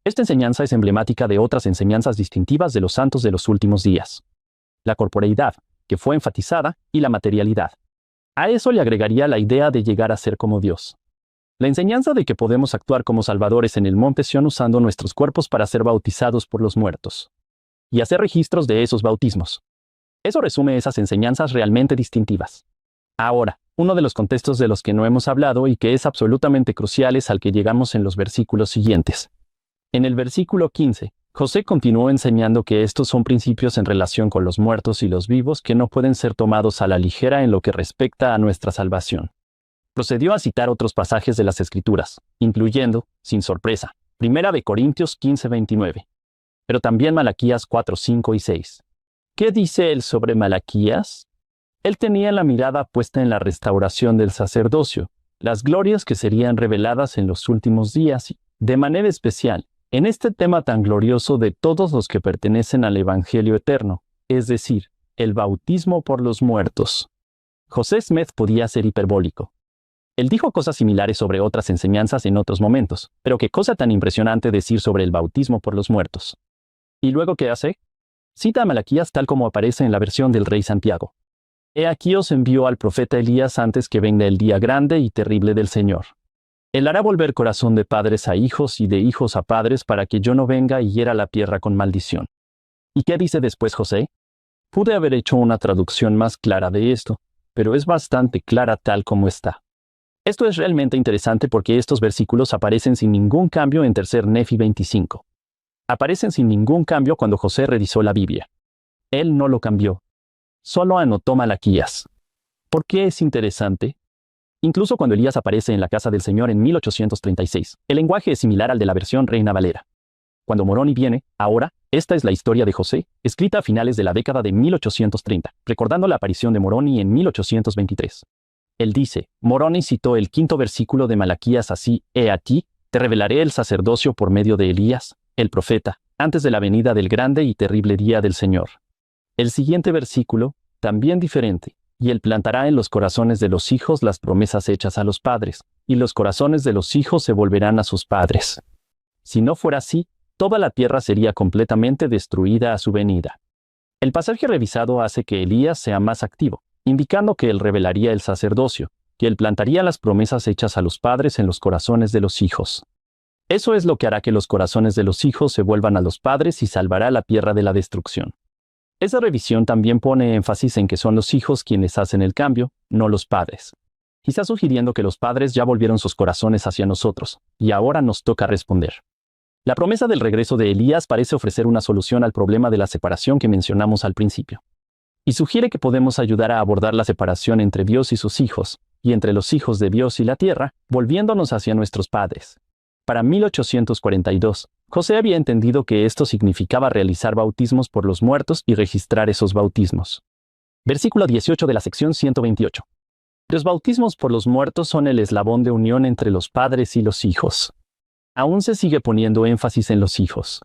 Esta enseñanza es emblemática de otras enseñanzas distintivas de los santos de los últimos días. La corporeidad, que fue enfatizada, y la materialidad. A eso le agregaría la idea de llegar a ser como Dios. La enseñanza de que podemos actuar como salvadores en el monte Sión usando nuestros cuerpos para ser bautizados por los muertos. Y hacer registros de esos bautismos. Eso resume esas enseñanzas realmente distintivas. Ahora, uno de los contextos de los que no hemos hablado y que es absolutamente crucial es al que llegamos en los versículos siguientes. En el versículo 15, José continuó enseñando que estos son principios en relación con los muertos y los vivos que no pueden ser tomados a la ligera en lo que respecta a nuestra salvación. Procedió a citar otros pasajes de las Escrituras, incluyendo, sin sorpresa, 1 Corintios 15:29, pero también Malaquías 4, 5 y 6. ¿Qué dice él sobre Malaquías? Él tenía la mirada puesta en la restauración del sacerdocio, las glorias que serían reveladas en los últimos días y, de manera especial, en este tema tan glorioso de todos los que pertenecen al Evangelio eterno, es decir, el bautismo por los muertos. José Smith podía ser hiperbólico. Él dijo cosas similares sobre otras enseñanzas en otros momentos, pero qué cosa tan impresionante decir sobre el bautismo por los muertos. ¿Y luego qué hace? Cita a Malaquías tal como aparece en la versión del rey Santiago. He aquí os envió al profeta Elías antes que venga el día grande y terrible del Señor. Él hará volver corazón de padres a hijos y de hijos a padres para que yo no venga y hiera la tierra con maldición. ¿Y qué dice después José? Pude haber hecho una traducción más clara de esto, pero es bastante clara tal como está. Esto es realmente interesante porque estos versículos aparecen sin ningún cambio en 3 Nefi 25. Aparecen sin ningún cambio cuando José revisó la Biblia. Él no lo cambió. Solo anotó Malaquías. ¿Por qué es interesante? Incluso cuando Elías aparece en la casa del Señor en 1836, el lenguaje es similar al de la versión Reina Valera. Cuando Moroni viene, ahora, esta es la historia de José, escrita a finales de la década de 1830, recordando la aparición de Moroni en 1823. Él dice, Moroni citó el 5º versículo de Malaquías así, He aquí, te revelaré el sacerdocio por medio de Elías, el profeta, antes de la venida del grande y terrible día del Señor. El siguiente versículo, también diferente, y él plantará en los corazones de los hijos las promesas hechas a los padres, y los corazones de los hijos se volverán a sus padres. Si no fuera así, toda la tierra sería completamente destruida a su venida. El pasaje revisado hace que Elías sea más activo, indicando que él revelaría el sacerdocio, que él plantaría las promesas hechas a los padres en los corazones de los hijos. Eso es lo que hará que los corazones de los hijos se vuelvan a los padres y salvará la tierra de la destrucción. Esa revisión también pone énfasis en que son los hijos quienes hacen el cambio, no los padres. Quizás sugiriendo que los padres ya volvieron sus corazones hacia nosotros, y ahora nos toca responder. La promesa del regreso de Elías parece ofrecer una solución al problema de la separación que mencionamos al principio. Y sugiere que podemos ayudar a abordar la separación entre Dios y sus hijos, y entre los hijos de Dios y la tierra, volviéndonos hacia nuestros padres. Para 1842, José había entendido que esto significaba realizar bautismos por los muertos y registrar esos bautismos. Versículo 18 de la sección 128. Los bautismos por los muertos son el eslabón de unión entre los padres y los hijos. Aún se sigue poniendo énfasis en los hijos.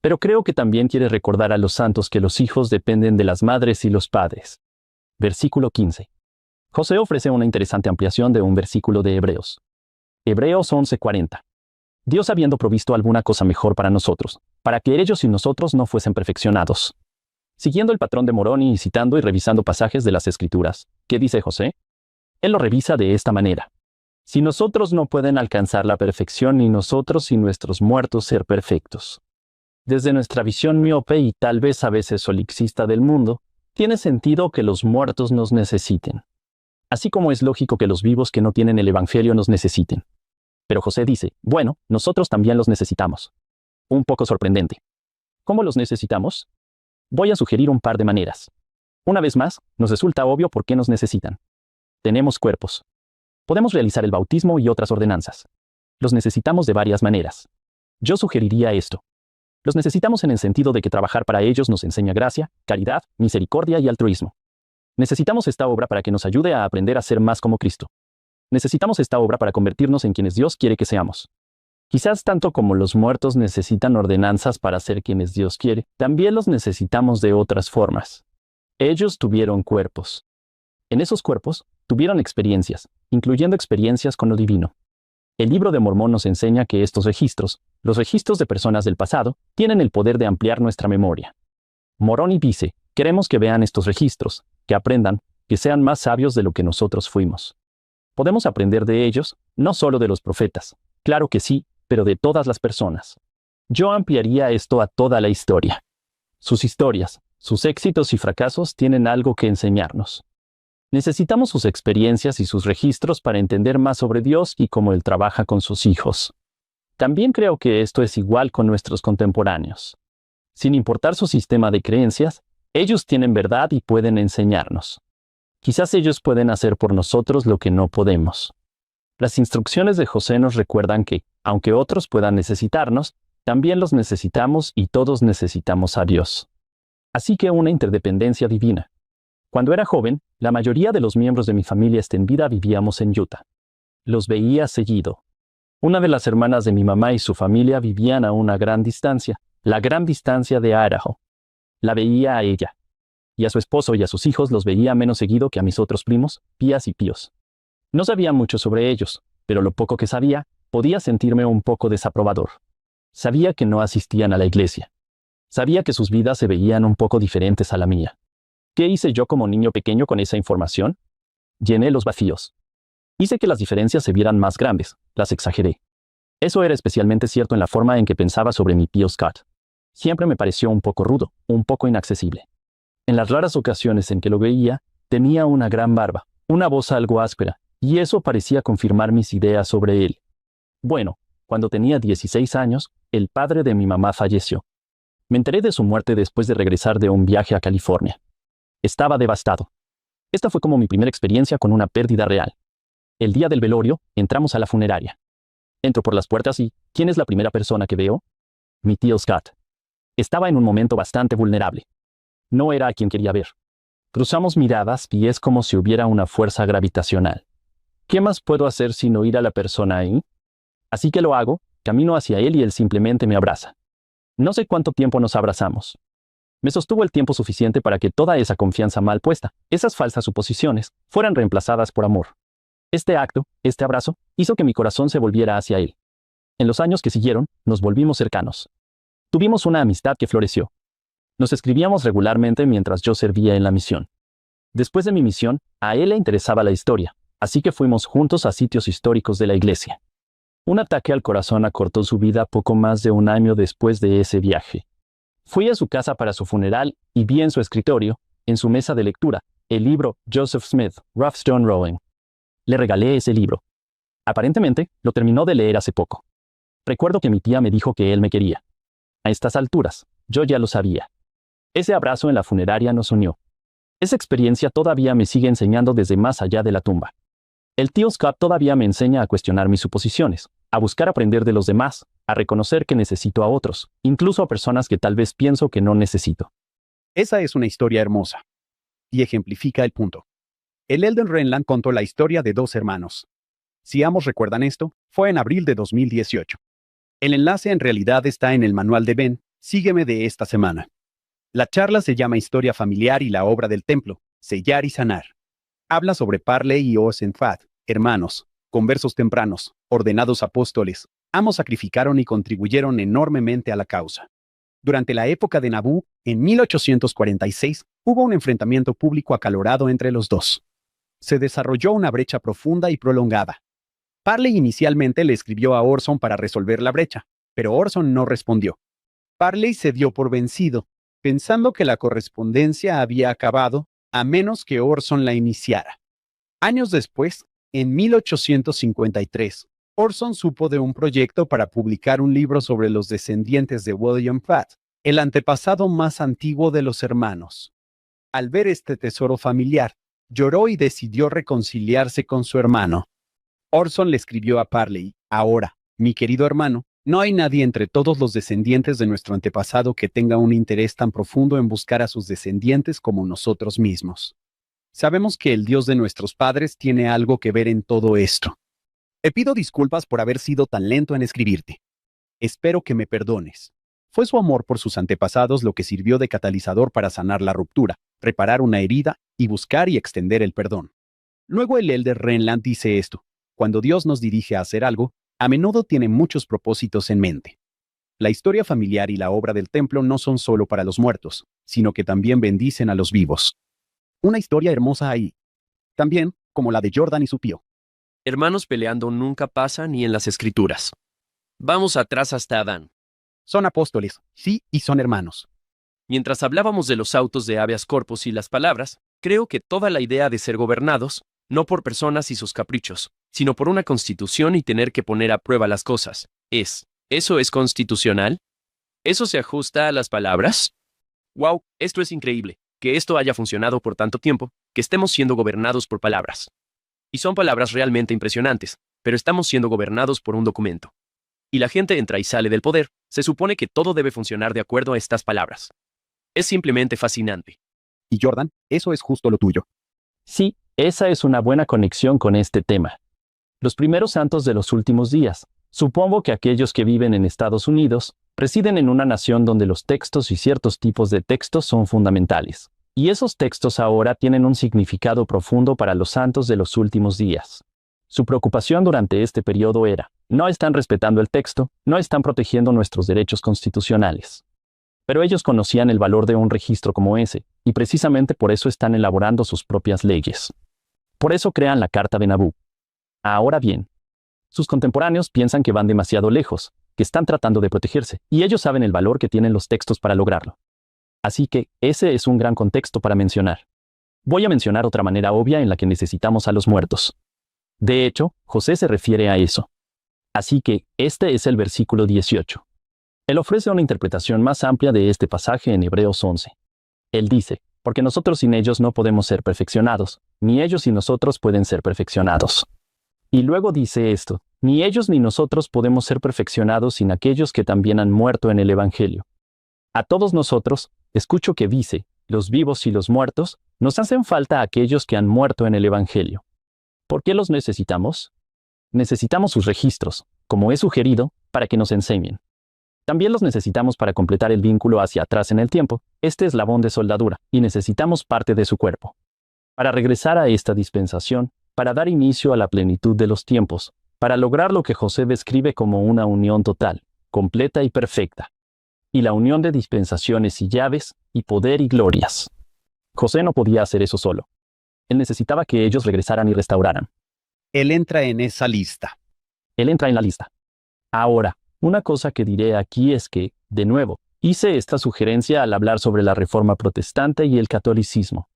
Pero creo que también quiere recordar a los santos que los hijos dependen de las madres y los padres. Versículo 15. José ofrece una interesante ampliación de un versículo de Hebreos. Hebreos 11:40. Dios habiendo provisto alguna cosa mejor para nosotros, para que ellos y nosotros no fuesen perfeccionados. Siguiendo el patrón de Moroni y citando y revisando pasajes de las Escrituras, ¿qué dice José? Él lo revisa de esta manera. Si nosotros no pueden alcanzar la perfección, ni nosotros y nuestros muertos ser perfectos. Desde nuestra visión miope y tal vez a veces solipsista del mundo, tiene sentido que los muertos nos necesiten. Así como es lógico que los vivos que no tienen el Evangelio nos necesiten. Pero José dice, bueno, nosotros también los necesitamos. Un poco sorprendente. ¿Cómo los necesitamos? Voy a sugerir un par de maneras. Una vez más, nos resulta obvio por qué nos necesitan. Tenemos cuerpos. Podemos realizar el bautismo y otras ordenanzas. Los necesitamos de varias maneras. Yo sugeriría esto. Los necesitamos en el sentido de que trabajar para ellos nos enseña gracia, caridad, misericordia y altruismo. Necesitamos esta obra para que nos ayude a aprender a ser más como Cristo. Necesitamos esta obra para convertirnos en quienes Dios quiere que seamos. Quizás tanto como los muertos necesitan ordenanzas para ser quienes Dios quiere, también los necesitamos de otras formas. Ellos tuvieron cuerpos. En esos cuerpos, tuvieron experiencias, incluyendo experiencias con lo divino. El libro de Mormón nos enseña que estos registros, los registros de personas del pasado, tienen el poder de ampliar nuestra memoria. Moroni dice, queremos que vean estos registros, que aprendan, que sean más sabios de lo que nosotros fuimos. Podemos aprender de ellos, no solo de los profetas, claro que sí, pero de todas las personas. Yo ampliaría esto a toda la historia. Sus historias, sus éxitos y fracasos tienen algo que enseñarnos. Necesitamos sus experiencias y sus registros para entender más sobre Dios y cómo Él trabaja con sus hijos. También creo que esto es igual con nuestros contemporáneos. Sin importar su sistema de creencias, ellos tienen verdad y pueden enseñarnos. Quizás ellos pueden hacer por nosotros lo que no podemos. Las instrucciones de José nos recuerdan que, aunque otros puedan necesitarnos, también los necesitamos y todos necesitamos a Dios. Así que una interdependencia divina. Cuando era joven, la mayoría de los miembros de mi familia extendida vivíamos en Utah. Los veía seguido. Una de las hermanas de mi mamá y su familia vivían a una gran distancia, la gran distancia de Idaho. La veía a ella. Y a su esposo y a sus hijos los veía menos seguido que a mis otros primos, Pías y Píos. No sabía mucho sobre ellos, pero lo poco que sabía, podía sentirme un poco desaprobador. Sabía que no asistían a la iglesia. Sabía que sus vidas se veían un poco diferentes a la mía. ¿Qué hice yo como niño pequeño con esa información? Llené los vacíos. Hice que las diferencias se vieran más grandes, las exageré. Eso era especialmente cierto en la forma en que pensaba sobre mi tío Scott. Siempre me pareció un poco rudo, un poco inaccesible. En las raras ocasiones en que lo veía, tenía una gran barba, una voz algo áspera, y eso parecía confirmar mis ideas sobre él. Bueno, cuando tenía 16 años, el padre de mi mamá falleció. Me enteré de su muerte después de regresar de un viaje a California. Estaba devastado. Esta fue como mi primera experiencia con una pérdida real. El día del velorio, entramos a la funeraria. Entro por las puertas y, ¿quién es la primera persona que veo? Mi tío Scott. Estaba en un momento bastante vulnerable. No era a quien quería ver. Cruzamos miradas y es como si hubiera una fuerza gravitacional. ¿Qué más puedo hacer sino ir a la persona ahí? Así que lo hago, camino hacia él y él simplemente me abraza. No sé cuánto tiempo nos abrazamos. Me sostuvo el tiempo suficiente para que toda esa confianza mal puesta, esas falsas suposiciones, fueran reemplazadas por amor. Este acto, este abrazo, hizo que mi corazón se volviera hacia él. En los años que siguieron, nos volvimos cercanos. Tuvimos una amistad que floreció. Nos escribíamos regularmente mientras yo servía en la misión. Después de mi misión, a él le interesaba la historia, así que fuimos juntos a sitios históricos de la iglesia. Un ataque al corazón acortó su vida poco más de un año después de ese viaje. Fui a su casa para su funeral y vi en su escritorio, en su mesa de lectura, el libro Joseph Smith, Rough Stone Rowing. Le regalé ese libro. Aparentemente, lo terminó de leer hace poco. Recuerdo que mi tía me dijo que él me quería. A estas alturas, yo ya lo sabía. Ese abrazo en la funeraria nos unió. Esa experiencia todavía me sigue enseñando desde más allá de la tumba. El tío Scott todavía me enseña a cuestionar mis suposiciones, a buscar aprender de los demás, a reconocer que necesito a otros, incluso a personas que tal vez pienso que no necesito.
Esa es una historia hermosa. Y ejemplifica el punto. El Elder Renland contó la historia de dos hermanos. Si ambos recuerdan esto, fue en abril de 2018. El enlace en realidad está en el manual de Ben, sígueme de esta semana. La charla se llama Historia familiar y la obra del templo, sellar y sanar. Habla sobre Parley y Osenfat, hermanos, conversos tempranos, ordenados apóstoles. Ambos sacrificaron y contribuyeron enormemente a la causa. Durante la época de Nabú, en 1846, hubo un enfrentamiento público acalorado entre los dos. Se desarrolló una brecha profunda y prolongada. Parley inicialmente le escribió a Orson para resolver la brecha, pero Orson no respondió. Parley se dio por vencido, pensando que la correspondencia había acabado, a menos que Orson la iniciara. Años después, en 1853, Orson supo de un proyecto para publicar un libro sobre los descendientes de William Fatt, el antepasado más antiguo de los hermanos. Al ver este tesoro familiar, lloró y decidió reconciliarse con su hermano. Orson le escribió a Parley: ahora, mi querido hermano, no hay nadie entre todos los descendientes de nuestro antepasado que tenga un interés tan profundo en buscar a sus descendientes como nosotros mismos. Sabemos que el Dios de nuestros padres tiene algo que ver en todo esto. Te pido disculpas por haber sido tan lento en escribirte. Espero que me perdones. Fue su amor por sus antepasados lo que sirvió de catalizador para sanar la ruptura, reparar una herida y buscar y extender el perdón. Luego el Elder Renland dice esto: cuando Dios nos dirige a hacer algo, a menudo tiene muchos propósitos en mente. La historia familiar y la obra del templo no son solo para los muertos, sino que también bendicen a los vivos. Una historia hermosa ahí. También, como la de Jordan y su tío.
Hermanos peleando nunca pasa ni en las escrituras. Vamos atrás hasta Adán.
Son apóstoles, sí, y son hermanos.
Mientras hablábamos de los autos de habeas corpus y las palabras, creo que toda la idea de ser gobernados, no por personas y sus caprichos, sino por una constitución y tener que poner a prueba las cosas, ¿eso es constitucional? ¿Eso se ajusta a las palabras? ¡Wow! Esto es increíble, que esto haya funcionado por tanto tiempo, que estemos siendo gobernados por palabras. Y son palabras realmente impresionantes, pero estamos siendo gobernados por un documento. Y la gente entra y sale del poder, se supone que todo debe funcionar de acuerdo a estas palabras. Es simplemente fascinante.
Y Jordan, eso es justo lo tuyo.
Sí, esa es una buena conexión con este tema. Los primeros santos de los últimos días. Supongo que aquellos que viven en Estados Unidos residen en una nación donde los textos y ciertos tipos de textos son fundamentales. Y esos textos ahora tienen un significado profundo para los santos de los últimos días. Su preocupación durante este periodo era, no están respetando el texto, no están protegiendo nuestros derechos constitucionales. Pero ellos conocían el valor de un registro como ese, y precisamente por eso están elaborando sus propias leyes. Por eso crean la Carta de Nabú. Ahora bien, sus contemporáneos piensan que van demasiado lejos, que están tratando de protegerse, y ellos saben el valor que tienen los textos para lograrlo. Así que, ese es un gran contexto para mencionar. Voy a mencionar otra manera obvia en la que necesitamos a los muertos. De hecho, José se refiere a eso. Así que, este es el versículo 18. Él ofrece una interpretación más amplia de este pasaje en Hebreos 11. Él dice, porque nosotros sin ellos no podemos ser perfeccionados, ni ellos sin nosotros pueden ser perfeccionados. Y luego dice esto, ni ellos ni nosotros podemos ser perfeccionados sin aquellos que también han muerto en el Evangelio. A todos nosotros, escucho que dice, los vivos y los muertos, nos hacen falta aquellos que han muerto en el Evangelio. ¿Por qué los necesitamos? Necesitamos sus registros, como he sugerido, para que nos enseñen. También los necesitamos para completar el vínculo hacia atrás en el tiempo, este eslabón de soldadura, y necesitamos parte de su cuerpo. Para regresar a esta dispensación, para dar inicio a la plenitud de los tiempos, para lograr lo que José describe como una unión total, completa y perfecta. Y la unión de dispensaciones y llaves, y poder y glorias. José no podía hacer eso solo. Él necesitaba que ellos regresaran y restauraran.
Él entra en esa lista.
Él entra en la lista. Ahora, una cosa que diré aquí es que, de nuevo, hice esta sugerencia al hablar sobre la Reforma Protestante y el catolicismo.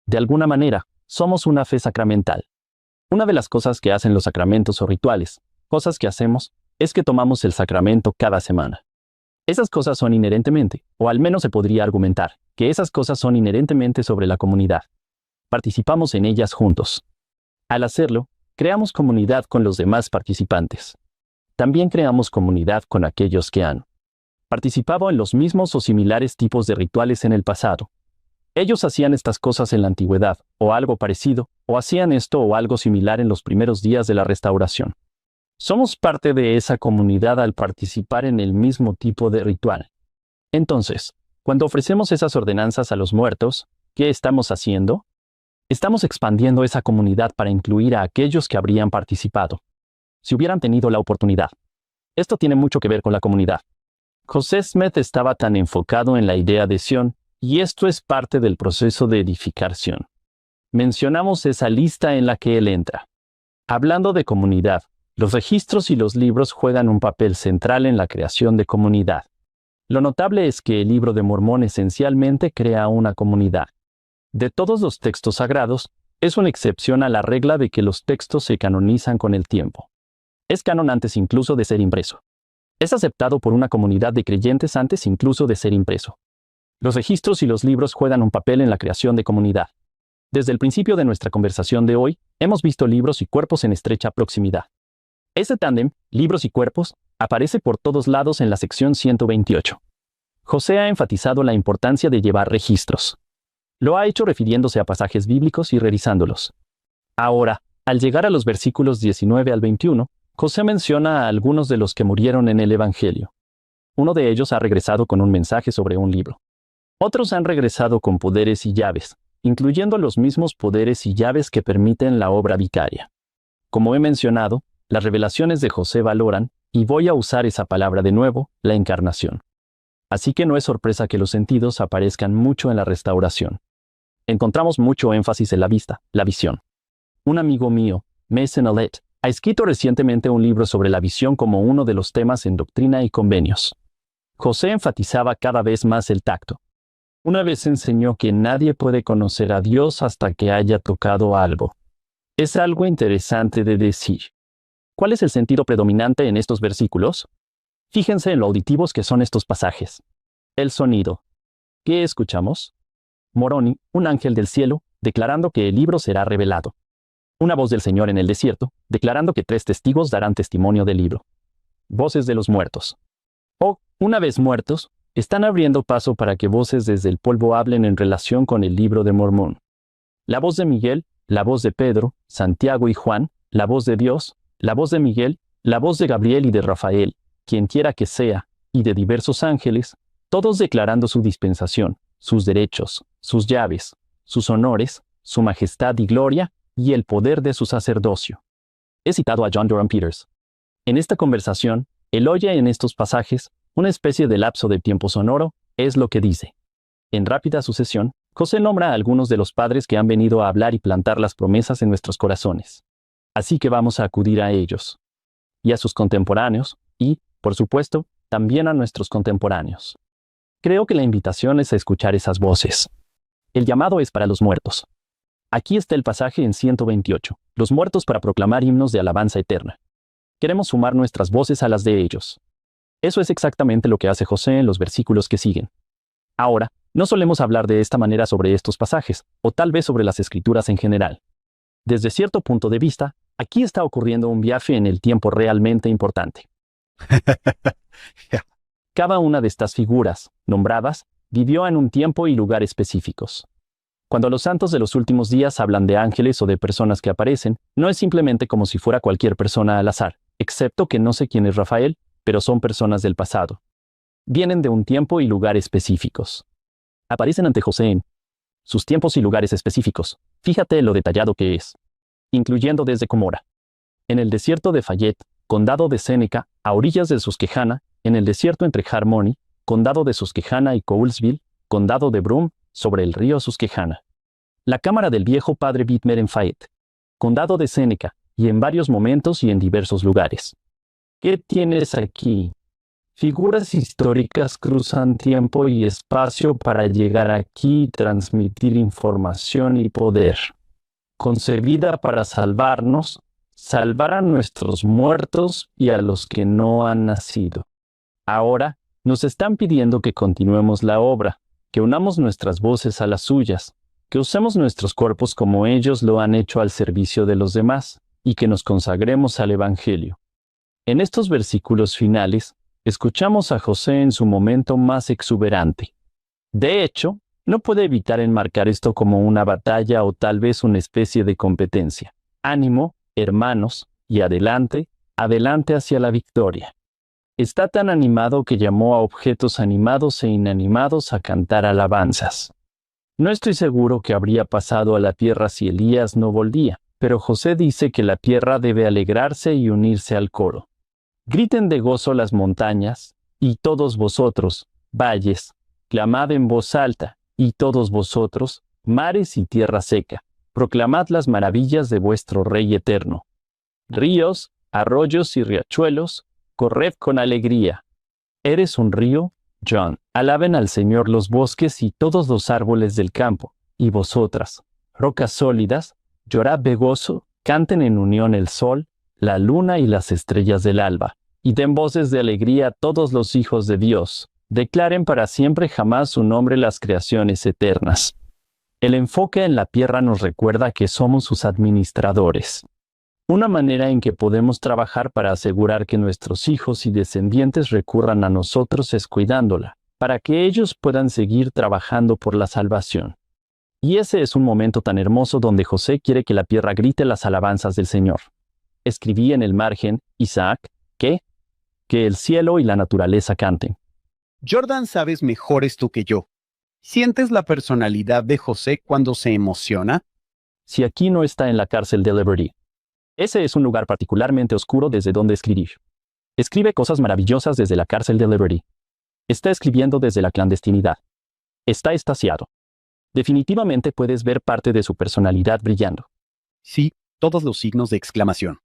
De alguna manera, somos una fe sacramental. Una de las cosas que hacen los sacramentos o rituales, cosas que hacemos, es que tomamos el sacramento cada semana. Esas cosas son inherentemente, o al menos se podría argumentar, que esas cosas son inherentemente sobre la comunidad. Participamos en ellas juntos. Al hacerlo, creamos comunidad con los demás participantes. También creamos comunidad con aquellos que han participado en los mismos o similares tipos de rituales en el pasado. Ellos hacían estas cosas en la antigüedad, o algo parecido, o hacían esto o algo similar en los primeros días de la restauración. Somos parte de esa comunidad al participar en el mismo tipo de ritual. Entonces, cuando ofrecemos esas ordenanzas a los muertos, ¿qué estamos haciendo? Estamos expandiendo esa comunidad para incluir a aquellos que habrían participado, si hubieran tenido la oportunidad. Esto tiene mucho que ver con la comunidad. José Smith estaba tan enfocado en la idea de Sion, y esto es parte del proceso de edificación. Mencionamos esa lista en la que él entra. Hablando de comunidad, los registros y los libros juegan un papel central en la creación de comunidad. Lo notable es que el Libro de Mormón esencialmente crea una comunidad. De todos los textos sagrados, es una excepción a la regla de que los textos se canonizan con el tiempo. Es canon antes incluso de ser impreso. Es aceptado por una comunidad de creyentes antes incluso de ser impreso. Los registros y los libros juegan un papel en la creación de comunidad. Desde el principio de nuestra conversación de hoy, hemos visto libros y cuerpos en estrecha proximidad. Ese tándem, libros y cuerpos, aparece por todos lados en la sección 128. José ha enfatizado la importancia de llevar registros. Lo ha hecho refiriéndose a pasajes bíblicos y revisándolos. Ahora, al llegar a los versículos 19 al 21, José menciona a algunos de los que murieron en el Evangelio. Uno de ellos ha regresado con un mensaje sobre un libro. Otros han regresado con poderes y llaves, incluyendo los mismos poderes y llaves que permiten la obra vicaria. Como he mencionado, las revelaciones de José valoran, y voy a usar esa palabra de nuevo, la encarnación. Así que no es sorpresa que los sentidos aparezcan mucho en la restauración. Encontramos mucho énfasis en la vista, la visión. Un amigo mío, Mason Allet, ha escrito recientemente un libro sobre la visión como uno de los temas en Doctrina y Convenios. José enfatizaba cada vez más el tacto. Una vez enseñó que nadie puede conocer a Dios hasta que haya tocado algo. Es algo interesante de decir. ¿Cuál es el sentido predominante en estos versículos? Fíjense en lo auditivos que son estos pasajes. El sonido. ¿Qué escuchamos? Moroni, un ángel del cielo, declarando que el libro será revelado. Una voz del Señor en el desierto, declarando que 3 testigos darán testimonio del libro. Voces de los muertos. Una vez muertos, están abriendo paso para que voces desde el polvo hablen en relación con el libro de Mormón. La voz de Miguel, la voz de Pedro, Santiago y Juan, la voz de Dios, la voz de Miguel, la voz de Gabriel y de Rafael, quien quiera que sea, y de diversos ángeles, todos declarando su dispensación, sus derechos, sus llaves, sus honores, su majestad y gloria, y el poder de su sacerdocio. He citado a John Durham Peters. En esta conversación, él oye en estos pasajes una especie de lapso de tiempo sonoro, es lo que dice. En rápida sucesión, José nombra a algunos de los padres que han venido a hablar y plantar las promesas en nuestros corazones. Así que vamos a acudir a ellos. Y a sus contemporáneos, y, por supuesto, también a nuestros contemporáneos. Creo que la invitación es a escuchar esas voces. El llamado es para los muertos. Aquí está el pasaje en 128, los muertos para proclamar himnos de alabanza eterna. Queremos sumar nuestras voces a las de ellos. Eso es exactamente lo que hace José en los versículos que siguen. Ahora, no solemos hablar de esta manera sobre estos pasajes, o tal vez sobre las escrituras en general. Desde cierto punto de vista, aquí está ocurriendo un viaje en el tiempo realmente importante. Cada una de estas figuras, nombradas, vivió en un tiempo y lugar específicos. Cuando los santos de los últimos días hablan de ángeles o de personas que aparecen, no es simplemente como si fuera cualquier persona al azar, excepto que no sé quién es Rafael, pero son personas del pasado. Vienen de un tiempo y lugar específicos. Aparecen ante José en sus tiempos y lugares específicos. Fíjate lo detallado que es. Incluyendo desde Cumorah. En el desierto de Fayette, condado de Séneca, a orillas del Susquehanna, en el desierto entre Harmony, condado de Susquehanna y Coulsville, condado de Broome, sobre el río Susquehanna. La cámara del viejo padre Whitmer en Fayette, condado de Séneca, y en varios momentos y en diversos lugares. ¿Qué tienes aquí? Figuras históricas cruzan tiempo y espacio para llegar aquí y transmitir información y poder. Concebida para salvarnos, salvar a nuestros muertos y a los que no han nacido. Ahora, nos están pidiendo que continuemos la obra, que unamos nuestras voces a las suyas, que usemos nuestros cuerpos como ellos lo han hecho al servicio de los demás, y que nos consagremos al Evangelio. En estos versículos finales, escuchamos a José en su momento más exuberante. De hecho, no puede evitar enmarcar esto como una batalla o tal vez una especie de competencia. Ánimo, hermanos, y adelante, adelante hacia la victoria. Está tan animado que llamó a objetos animados e inanimados a cantar alabanzas. No estoy seguro que habría pasado a la tierra si Elías no volvía, pero José dice que la tierra debe alegrarse y unirse al coro. Griten de gozo las montañas, y todos vosotros, valles, clamad en voz alta, y todos vosotros, mares y tierra seca, proclamad las maravillas de vuestro Rey eterno. Ríos, arroyos y riachuelos, corred con alegría. ¿Eres un río, John? Alaben al Señor los bosques y todos los árboles del campo, y vosotras, rocas sólidas, llorad de gozo, canten en unión el sol, la luna y las estrellas del alba, y den voces de alegría a todos los hijos de Dios, declaren para siempre jamás su nombre las creaciones eternas. El enfoque en la tierra nos recuerda que somos sus administradores. Una manera en que podemos trabajar para asegurar que nuestros hijos y descendientes recurran a nosotros es cuidándola, para que ellos puedan seguir trabajando por la salvación. Y ese es un momento tan hermoso donde José quiere que la tierra grite las alabanzas del Señor. Escribí en el margen, Isaac, que el cielo y la naturaleza canten.
Jordan, sabes mejor esto que yo. ¿Sientes la personalidad de José cuando se emociona?
Si aquí no está en la cárcel de Liberty. Ese es un lugar particularmente oscuro desde donde escribir. Escribe cosas maravillosas desde la cárcel de Liberty. Está escribiendo desde la clandestinidad. Está extasiado. Definitivamente puedes ver parte de su personalidad brillando.
Sí, todos los signos de exclamación.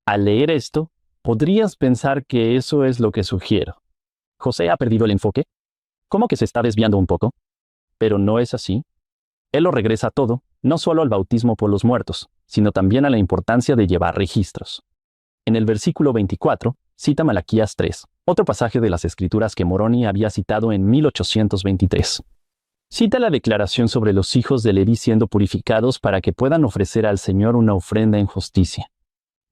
Al leer esto, podrías pensar que eso es lo que sugiero. ¿José ha perdido el enfoque? ¿Cómo que se está desviando un poco? Pero no es así. Él lo regresa todo, no solo al bautismo por los muertos, sino también a la importancia de llevar registros. En el versículo 24, cita Malaquías 3, otro pasaje de las Escrituras que Moroni había citado en 1823. Cita la declaración sobre los hijos de Leví siendo purificados para que puedan ofrecer al Señor una ofrenda en justicia.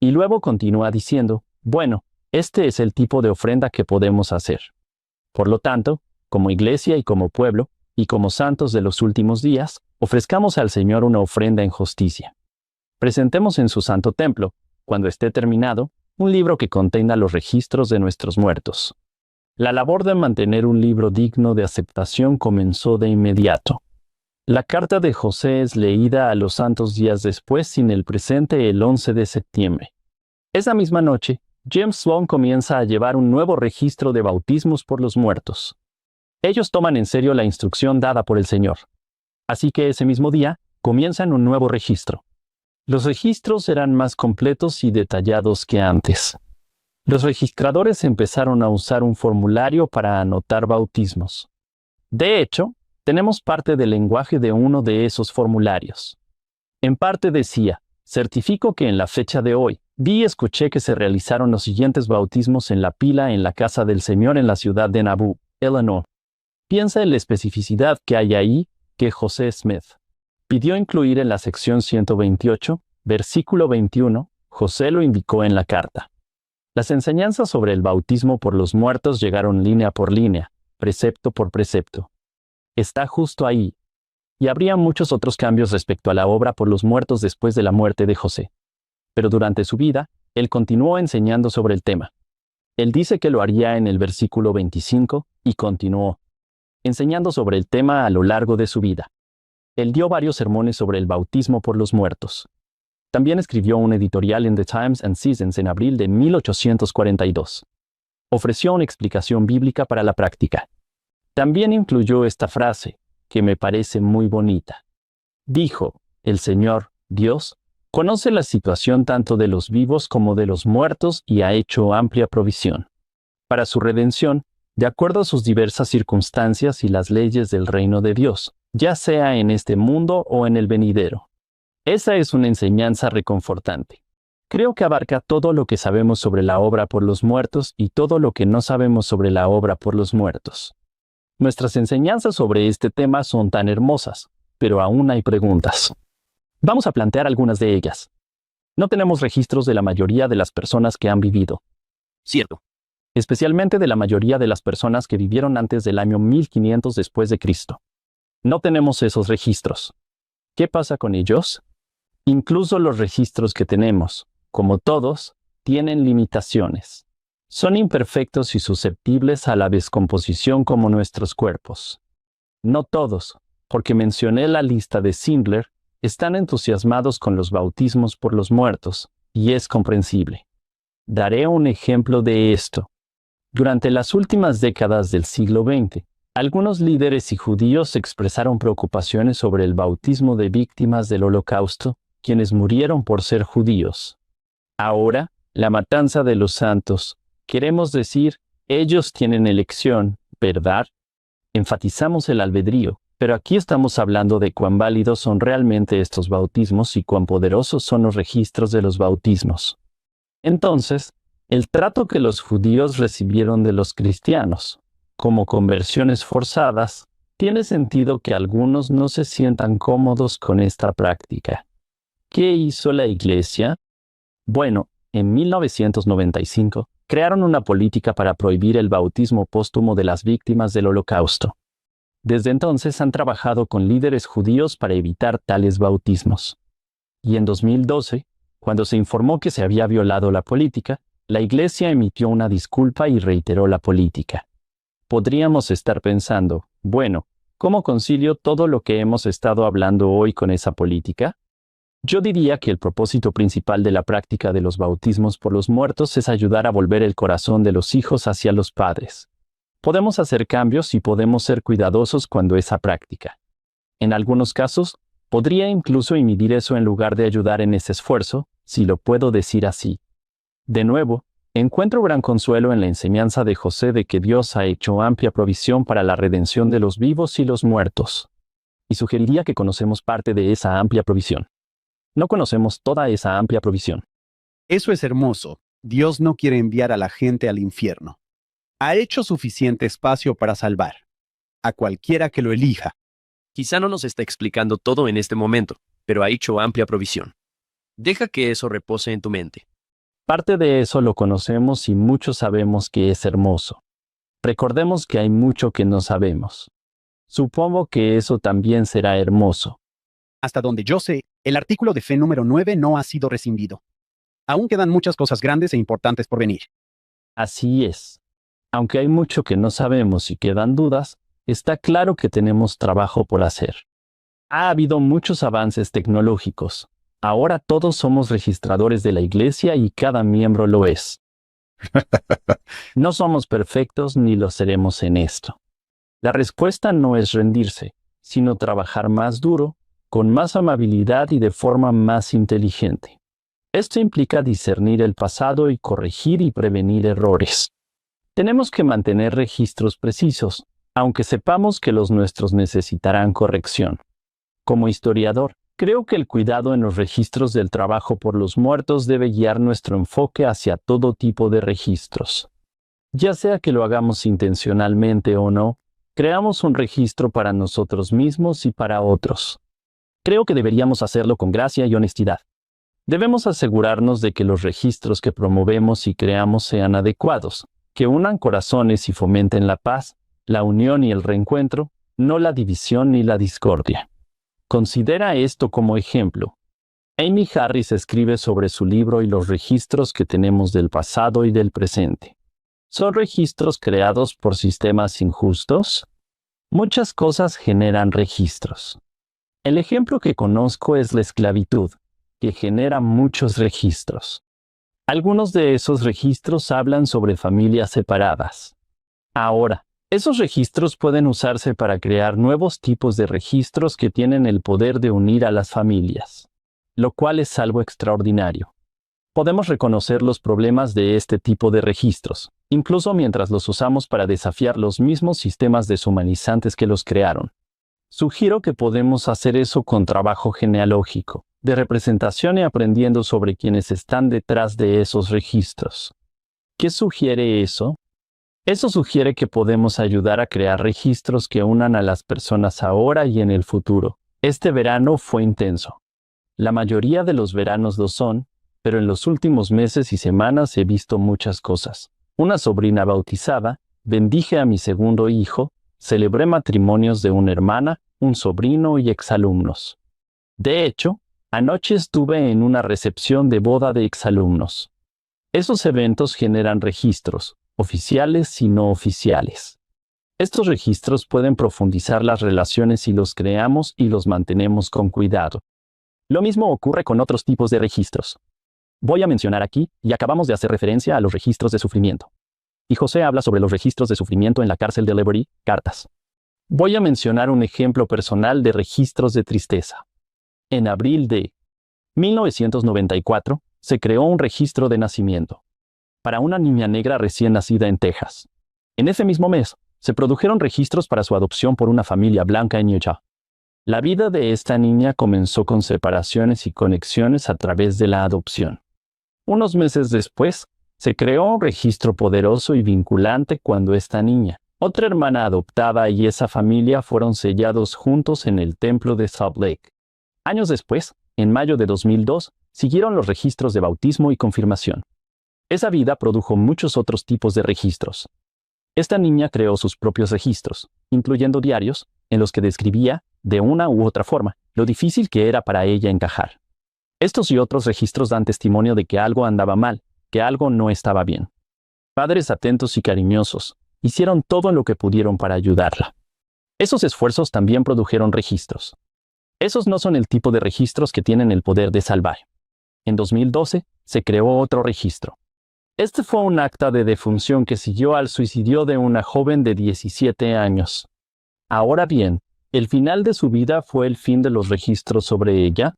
Y luego continúa diciendo, bueno, este es el tipo de ofrenda que podemos hacer. Por lo tanto, como iglesia y como pueblo, y como santos de los últimos días, ofrezcamos al Señor una ofrenda en justicia. Presentemos en su santo templo, cuando esté terminado, un libro que contenga los registros de nuestros muertos. La labor de mantener un libro digno de aceptación comenzó de inmediato. La carta de José es leída a los santos días después sin el presente el 11 de septiembre. Esa misma noche, James Sloan comienza a llevar un nuevo registro de bautismos por los muertos. Ellos toman en serio la instrucción dada por el Señor. Así que ese mismo día, comienzan un nuevo registro. Los registros eran más completos y detallados que antes. Los registradores empezaron a usar un formulario para anotar bautismos. De hecho, tenemos parte del lenguaje de uno de esos formularios. En parte decía, certifico que en la fecha de hoy, vi y escuché que se realizaron los siguientes bautismos en la pila en la casa del Señor en la ciudad de Nauvoo, Illinois. Piensa en la especificidad que hay ahí que José Smith pidió incluir en la sección 128, versículo 21, José lo indicó en la carta. Las enseñanzas sobre el bautismo por los muertos llegaron línea por línea, precepto por precepto. Está justo ahí. Y habría muchos otros cambios respecto a la obra por los muertos después de la muerte de José. Pero durante su vida, él continuó enseñando sobre el tema. Él dice que lo haría en el versículo 25 y continuó enseñando sobre el tema a lo largo de su vida. Él dio varios sermones sobre el bautismo por los muertos. También escribió un editorial en The Times and Seasons en abril de 1842. Ofreció una explicación bíblica para la práctica. También incluyó esta frase, que me parece muy bonita. Dijo, el Señor, Dios, conoce la situación tanto de los vivos como de los muertos y ha hecho amplia provisión para su redención, de acuerdo a sus diversas circunstancias y las leyes del reino de Dios, ya sea en este mundo o en el venidero. Esa es una enseñanza reconfortante. Creo que abarca todo lo que sabemos sobre la obra por los muertos y todo lo que no sabemos sobre la obra por los muertos. Nuestras enseñanzas sobre este tema son tan hermosas, pero aún hay preguntas. Vamos a plantear algunas de ellas. No tenemos registros de la mayoría de las personas que han vivido.
Cierto.
Especialmente de la mayoría de las personas que vivieron antes del año 1500 después de Cristo. No tenemos esos registros. ¿Qué pasa con ellos? Incluso los registros que tenemos, como todos, tienen limitaciones. Son imperfectos y susceptibles a la descomposición como nuestros cuerpos. No todos, porque mencioné la lista de Sindler, están entusiasmados con los bautismos por los muertos, y es comprensible. Daré un ejemplo de esto. Durante las últimas décadas del siglo XX, algunos líderes y judíos expresaron preocupaciones sobre el bautismo de víctimas del Holocausto, quienes murieron por ser judíos. Ahora, la matanza de los santos, queremos decir, ellos tienen elección, ¿verdad? Enfatizamos el albedrío, pero aquí estamos hablando de cuán válidos son realmente estos bautismos y cuán poderosos son los registros de los bautismos. Entonces, el trato que los judíos recibieron de los cristianos, como conversiones forzadas, tiene sentido que algunos no se sientan cómodos con esta práctica. ¿Qué hizo la Iglesia? Bueno, en 1995, crearon una política para prohibir el bautismo póstumo de las víctimas del Holocausto. Desde entonces han trabajado con líderes judíos para evitar tales bautismos. Y en 2012, cuando se informó que se había violado la política, la Iglesia emitió una disculpa y reiteró la política. Podríamos estar pensando, bueno, ¿cómo concilio todo lo que hemos estado hablando hoy con esa política? Yo diría que el propósito principal de la práctica de los bautismos por los muertos es ayudar a volver el corazón de los hijos hacia los padres. Podemos hacer cambios y podemos ser cuidadosos cuando esa práctica. En algunos casos, podría incluso inhibir eso en lugar de ayudar en ese esfuerzo, si lo puedo decir así. De nuevo, encuentro gran consuelo en la enseñanza de José de que Dios ha hecho amplia provisión para la redención de los vivos y los muertos. Y sugeriría que conocemos parte de esa amplia provisión. No conocemos toda esa amplia provisión.
Eso es hermoso. Dios no quiere enviar a la gente al infierno. Ha hecho suficiente espacio para salvar a cualquiera que lo elija.
Quizá no nos está explicando todo en este momento, pero ha hecho amplia provisión. Deja que eso repose en tu mente.
Parte de eso lo conocemos y muchos sabemos que es hermoso. Recordemos que hay mucho que no sabemos. Supongo que eso también será hermoso.
Hasta donde yo sé, el artículo de fe número 9 no ha sido rescindido. Aún quedan muchas cosas grandes e importantes por venir.
Así es. Aunque hay mucho que no sabemos y quedan dudas, está claro que tenemos trabajo por hacer. Ha habido muchos avances tecnológicos. Ahora todos somos registradores de la iglesia y cada miembro lo es. No somos perfectos ni lo seremos en esto. La respuesta no es rendirse, sino trabajar más duro, con más amabilidad y de forma más inteligente. Esto implica discernir el pasado y corregir y prevenir errores. Tenemos que mantener registros precisos, aunque sepamos que los nuestros necesitarán corrección. Como historiador, creo que el cuidado en los registros del trabajo por los muertos debe guiar nuestro enfoque hacia todo tipo de registros. Ya sea que lo hagamos intencionalmente o no, creamos un registro para nosotros mismos y para otros. Creo que deberíamos hacerlo con gracia y honestidad. Debemos asegurarnos de que los registros que promovemos y creamos sean adecuados, que unan corazones y fomenten la paz, la unión y el reencuentro, no la división ni la discordia. Considera esto como ejemplo. Amy Harris escribe sobre su libro y los registros que tenemos del pasado y del presente. ¿Son registros creados por sistemas injustos? Muchas cosas generan registros. El ejemplo que conozco es la esclavitud, que genera muchos registros. Algunos de esos registros hablan sobre familias separadas. Ahora, esos registros pueden usarse para crear nuevos tipos de registros que tienen el poder de unir a las familias, lo cual es algo extraordinario. Podemos reconocer los problemas de este tipo de registros, incluso mientras los usamos para desafiar los mismos sistemas deshumanizantes que los crearon. Sugiero que podemos hacer eso con trabajo genealógico, de representación y aprendiendo sobre quienes están detrás de esos registros. ¿Qué sugiere eso? Eso sugiere que podemos ayudar a crear registros que unan a las personas ahora y en el futuro. Este verano fue intenso. La mayoría de los veranos lo son, pero en los últimos meses y semanas he visto muchas cosas. Una sobrina bautizada, bendije a mi segundo hijo, celebré matrimonios de una hermana, un sobrino y exalumnos. De hecho, anoche estuve en una recepción de boda de exalumnos. Esos eventos generan registros, oficiales y no oficiales. Estos registros pueden profundizar las relaciones si los creamos y los mantenemos con cuidado. Lo mismo ocurre con otros tipos de registros. Voy a mencionar aquí, y acabamos de hacer referencia a los registros de sufrimiento. Y José habla sobre los registros de sufrimiento en la cárcel de Liberty, cartas. Voy a mencionar un ejemplo personal de registros de tristeza. En abril de 1994, se creó un registro de nacimiento para una niña negra recién nacida en Texas. En ese mismo mes, se produjeron registros para su adopción por una familia blanca en Utah. La vida de esta niña comenzó con separaciones y conexiones a través de la adopción. Unos meses después, se creó un registro poderoso y vinculante cuando esta niña, otra hermana adoptada y esa familia fueron sellados juntos en el templo de Salt Lake. Años después, en mayo de 2002, siguieron los registros de bautismo y confirmación. Esa vida produjo muchos otros tipos de registros. Esta niña creó sus propios registros, incluyendo diarios, en los que describía, de una u otra forma, lo difícil que era para ella encajar. Estos y otros registros dan testimonio de que algo andaba mal, que algo no estaba bien. Padres atentos y cariñosos, hicieron todo lo que pudieron para ayudarla. Esos esfuerzos también produjeron registros. Esos no son el tipo de registros que tienen el poder de salvar. En 2012, se creó otro registro. Este fue un acta de defunción que siguió al suicidio de una joven de 17 años. Ahora bien, ¿el final de su vida fue el fin de los registros sobre ella?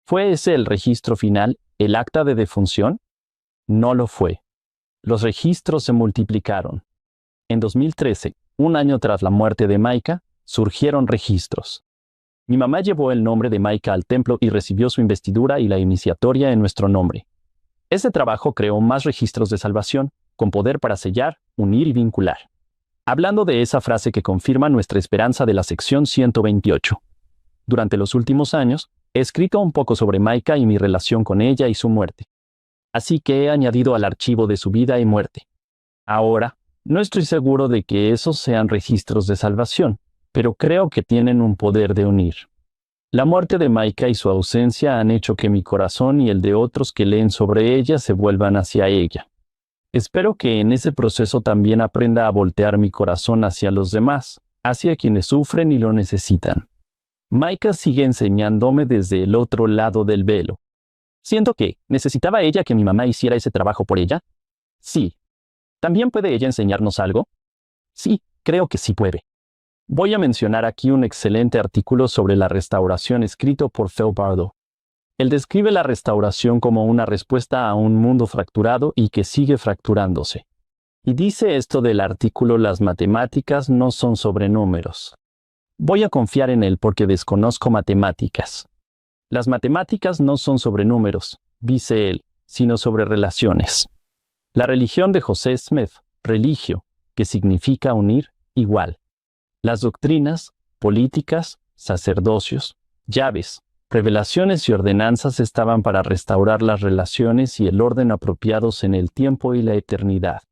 ¿Fue ese el registro final, el acta de defunción? No lo fue. Los registros se multiplicaron. En 2013, un año tras la muerte de Micah, surgieron registros. Mi mamá llevó el nombre de Micah al templo y recibió su investidura y la iniciatoria en nuestro nombre. Ese trabajo creó más registros de salvación, con poder para sellar, unir y vincular. Hablando de esa frase que confirma nuestra esperanza de la sección 128. Durante los últimos años, he escrito un poco sobre Micah y mi relación con ella y su muerte. Así que he añadido al archivo de su vida y muerte. Ahora, no estoy seguro de que esos sean registros de salvación, pero creo que tienen un poder de unir. La muerte de Micah y su ausencia han hecho que mi corazón y el de otros que leen sobre ella se vuelvan hacia ella. Espero que en ese proceso también aprenda a voltear mi corazón hacia los demás, hacia quienes sufren y lo necesitan. Micah sigue enseñándome desde el otro lado del velo. Siento que, ¿necesitaba ella que mi mamá hiciera ese trabajo por ella? Sí. ¿También puede ella enseñarnos algo? Sí, creo que sí puede. Voy a mencionar aquí un excelente artículo sobre la restauración escrito por Phil Bardo. Él describe la restauración como una respuesta a un mundo fracturado y que sigue fracturándose. Y dice esto del artículo: las matemáticas no son sobre números. Voy a confiar en él porque desconozco matemáticas. Las matemáticas no son sobre números, dice él, sino sobre relaciones. La religión de José Smith, religio, que significa unir, igual. Las doctrinas, políticas, sacerdocios, llaves, revelaciones y ordenanzas estaban para restaurar las relaciones y el orden apropiados en el tiempo y la eternidad.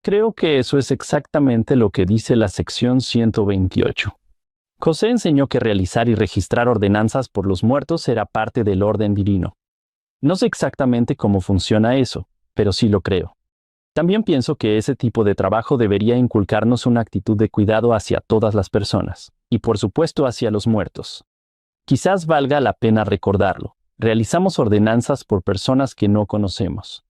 Creo que eso es exactamente lo que dice la sección 128. José enseñó que realizar y registrar ordenanzas por los muertos era parte del orden divino. No sé exactamente cómo funciona eso, pero sí lo creo. También pienso que ese tipo de trabajo debería inculcarnos una actitud de cuidado hacia todas las personas, y por supuesto hacia los muertos. Quizás valga la pena recordarlo. Realizamos ordenanzas por personas que no conocemos.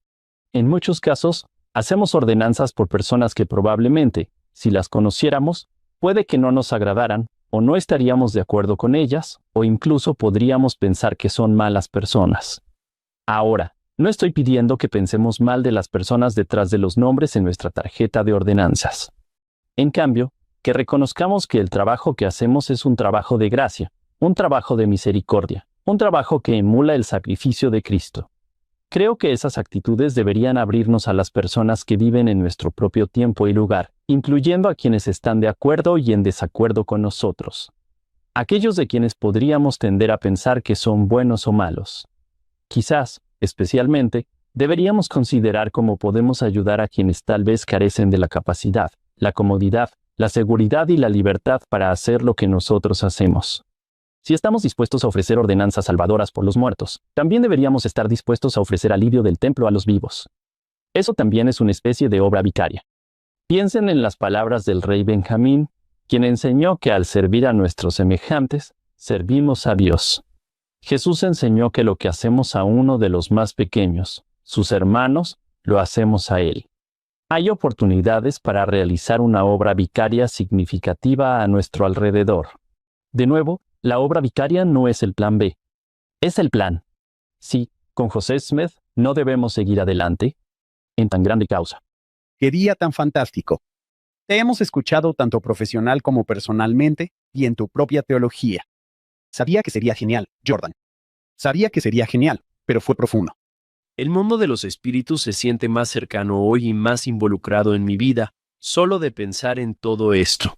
En muchos casos, hacemos ordenanzas por personas que probablemente, si las conociéramos, puede que no nos agradaran, o no estaríamos de acuerdo con ellas, o incluso podríamos pensar que son malas personas. Ahora, no estoy pidiendo que pensemos mal de las personas detrás de los nombres en nuestra tarjeta de ordenanzas. En cambio, que reconozcamos que el trabajo que hacemos es un trabajo de gracia, un trabajo de misericordia, un trabajo que emula el sacrificio de Cristo. Creo que esas actitudes deberían abrirnos a las personas que viven en nuestro propio tiempo y lugar, incluyendo a quienes están de acuerdo y en desacuerdo con nosotros. Aquellos de quienes podríamos tender a pensar que son buenos o malos. Quizás, especialmente, deberíamos considerar cómo podemos ayudar a quienes tal vez carecen de la capacidad, la comodidad, la seguridad y la libertad para hacer lo que nosotros hacemos. Si estamos dispuestos a ofrecer ordenanzas salvadoras por los muertos, también deberíamos estar dispuestos a ofrecer alivio del templo a los vivos. Eso también es una especie de obra vicaria. Piensen en las palabras del rey Benjamín, quien enseñó que al servir a nuestros semejantes, servimos a Dios. Jesús enseñó que lo que hacemos a uno de los más pequeños, sus hermanos, lo hacemos a Él. Hay oportunidades para realizar una obra vicaria significativa a nuestro alrededor. De nuevo, la obra vicaria no es el plan B. Es el plan. Sí, con José Smith no debemos seguir adelante en tan grande causa.
¡Qué día tan fantástico! Te hemos escuchado tanto profesional como personalmente y en tu propia teología. Sabía que sería genial, Jordan. Sabía que sería genial, pero fue profundo.
El mundo de los espíritus se siente más cercano hoy y más involucrado en mi vida, solo de pensar en todo esto.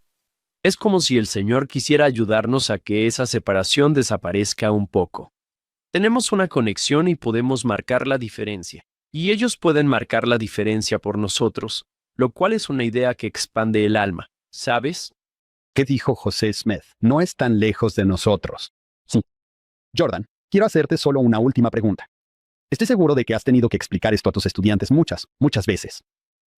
Es como si el Señor quisiera ayudarnos a que esa separación desaparezca un poco. Tenemos una conexión y podemos marcar la diferencia, y ellos pueden marcar la diferencia por nosotros, lo cual es una idea que expande el alma, ¿sabes?
¿Qué dijo José Smith? No es tan lejos de nosotros.
Sí.
Jordan, quiero hacerte solo una última pregunta. Estoy seguro de que has tenido que explicar esto a tus estudiantes muchas veces.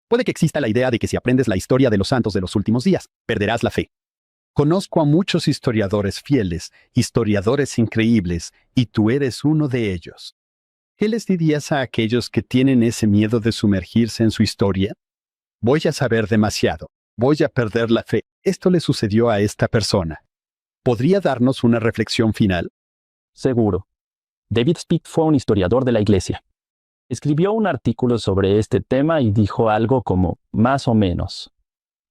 Puede que exista la idea de que si aprendes la historia de los santos de los últimos días, perderás la fe. Conozco a muchos historiadores fieles, historiadores increíbles, y tú eres uno de ellos. ¿Qué les dirías a aquellos que tienen ese miedo de sumergirse en su historia? Voy a saber demasiado. Voy a perder la fe. Esto le sucedió a esta persona. ¿Podría darnos una reflexión final?
Seguro. David Speed fue un historiador de la Iglesia. Escribió un artículo sobre este tema y dijo algo como, más o menos.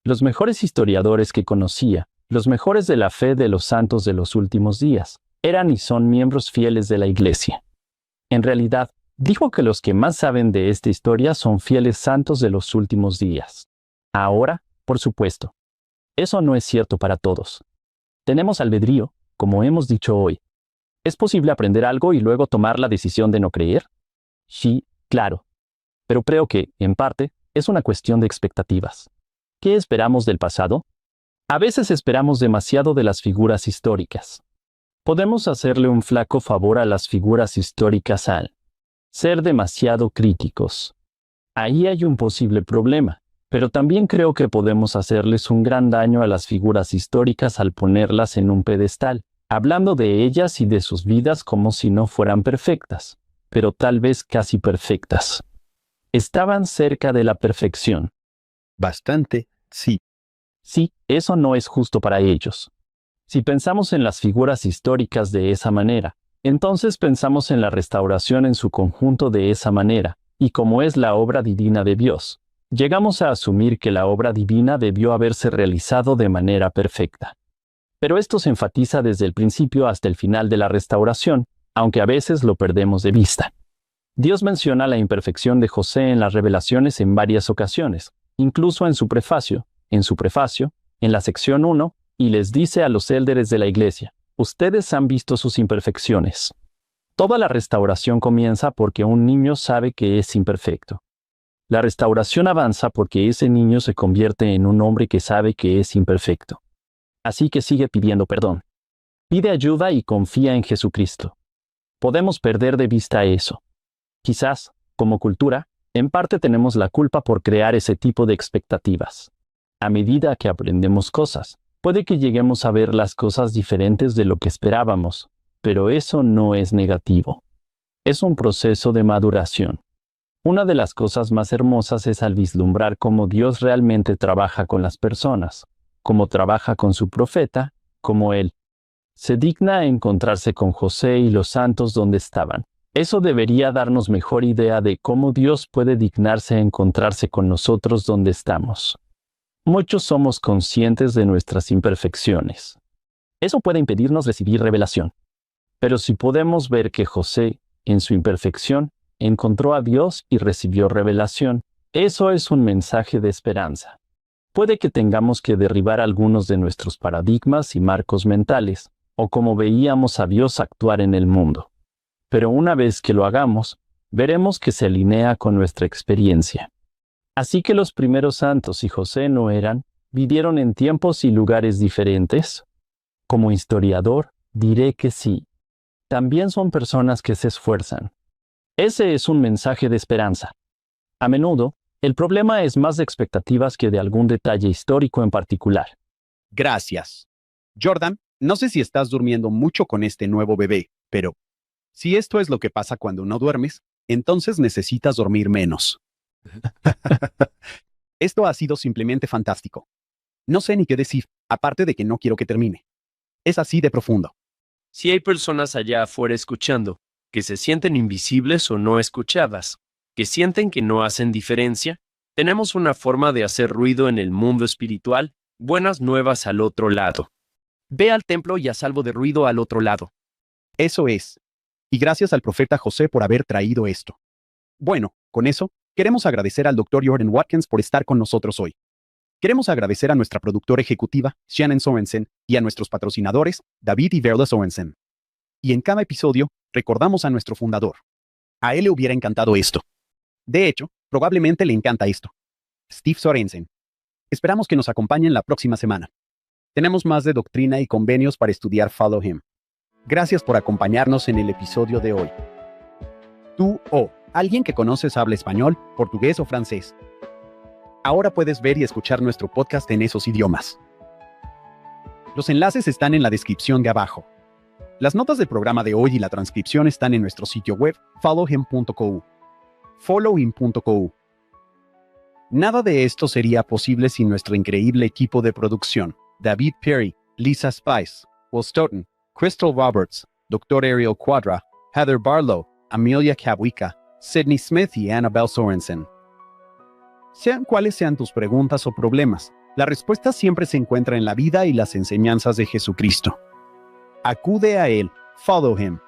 Los mejores historiadores que conocía, los mejores de la fe de los santos de los últimos días, eran y son miembros fieles de la Iglesia. En realidad, Dijo que los que más saben de esta historia son fieles santos de los últimos días. Ahora, por supuesto, eso no es cierto para todos. Tenemos albedrío, como hemos dicho hoy. ¿Es posible aprender algo y luego tomar la decisión de no creer? Sí, claro. Pero creo que, en parte, es una cuestión de expectativas. ¿Qué esperamos del pasado? A veces esperamos demasiado de las figuras históricas. Podemos hacerle un flaco favor a las figuras históricas al ser demasiado críticos. Ahí hay un posible problema, pero también creo que podemos hacerles un gran daño a las figuras históricas al ponerlas en un pedestal, hablando de ellas y de sus vidas como si no fueran perfectas, pero tal vez casi perfectas. Estaban cerca de la perfección.
Bastante, sí.
Sí, eso no es justo para ellos. Si pensamos en las figuras históricas de esa manera, entonces pensamos en la restauración en su conjunto de esa manera, y como es la obra divina de Dios, llegamos a asumir que la obra divina debió haberse realizado de manera perfecta. Pero esto se enfatiza desde el principio hasta el final de la restauración, aunque a veces lo perdemos de vista. Dios menciona la imperfección de José en las revelaciones en varias ocasiones, incluso en su prefacio, en la sección 1, y les dice a los élderes de la iglesia: ustedes han visto sus imperfecciones. Toda la restauración comienza porque un niño sabe que es imperfecto. La restauración avanza porque ese niño se convierte en un hombre que sabe que es imperfecto. Así que sigue pidiendo perdón. Pide ayuda y confía en Jesucristo. Podemos perder de vista eso. Quizás, como cultura, en parte tenemos la culpa por crear ese tipo de expectativas. A medida que aprendemos cosas, puede que lleguemos a ver las cosas diferentes de lo que esperábamos, pero eso no es negativo. Es un proceso de maduración. Una de las cosas más hermosas es al vislumbrar cómo Dios realmente trabaja con las personas, cómo trabaja con su profeta, cómo Él se digna a encontrarse con José y los santos donde estaban. Eso debería darnos mejor idea de cómo Dios puede dignarse a encontrarse con nosotros donde estamos. Muchos somos conscientes de nuestras imperfecciones. Eso puede impedirnos recibir revelación. Pero si podemos ver que José, en su imperfección, encontró a Dios y recibió revelación, eso es un mensaje de esperanza. Puede que tengamos que derribar algunos de nuestros paradigmas y marcos mentales, o como veíamos a Dios actuar en el mundo. Pero una vez que lo hagamos, veremos que se alinea con nuestra experiencia. Así que los primeros santos y José no vivieron en tiempos y lugares diferentes. Como historiador, diré que sí. También son personas que se esfuerzan. Ese es un mensaje de esperanza. A menudo, el problema es más de expectativas que de algún detalle histórico en particular.
Gracias. Jordan, no sé si estás durmiendo mucho con este nuevo bebé, pero si esto es lo que pasa cuando no duermes, entonces necesitas dormir menos. Esto ha sido simplemente fantástico. No sé ni qué decir, aparte de que no quiero que termine. Es así de profundo.
Si hay personas allá afuera escuchando, que se sienten invisibles o no escuchadas, que sienten que no hacen diferencia, tenemos una forma de hacer ruido en el mundo espiritual, buenas nuevas al otro lado. Ve al templo y haz algo de ruido al otro lado.
Eso es. Y gracias al profeta José por haber traído esto. Bueno, con eso, queremos agradecer al Dr. Jordan Watkins por estar con nosotros hoy. Queremos agradecer a nuestra productora ejecutiva, Shannon Sorensen, y a nuestros patrocinadores, David y Verla Sorensen. Y en cada episodio, recordamos a nuestro fundador. A él le hubiera encantado esto. De hecho, probablemente le encanta esto. Steve Sorensen. Esperamos que nos acompañen la próxima semana. Tenemos más de doctrina y convenios para estudiar Follow Him. Gracias por acompañarnos en el episodio de hoy. Tú o alguien que conoces habla español, portugués o francés. Ahora puedes ver y escuchar nuestro podcast en esos idiomas. Los enlaces están en la descripción de abajo. Las notas del programa de hoy y la transcripción están en nuestro sitio web, followhim.co. Followhim.co. Nada de esto sería posible sin nuestro increíble equipo de producción. David Perry, Lisa Spice, Will Stoughton, Crystal Roberts, Dr. Ariel Quadra, Heather Barlow, Amelia Kabuika, Sydney Smith y Annabelle Sorensen. Sean cuales sean tus preguntas o problemas, la respuesta siempre se encuentra en la vida y las enseñanzas de Jesucristo. Acude a Él, follow Him.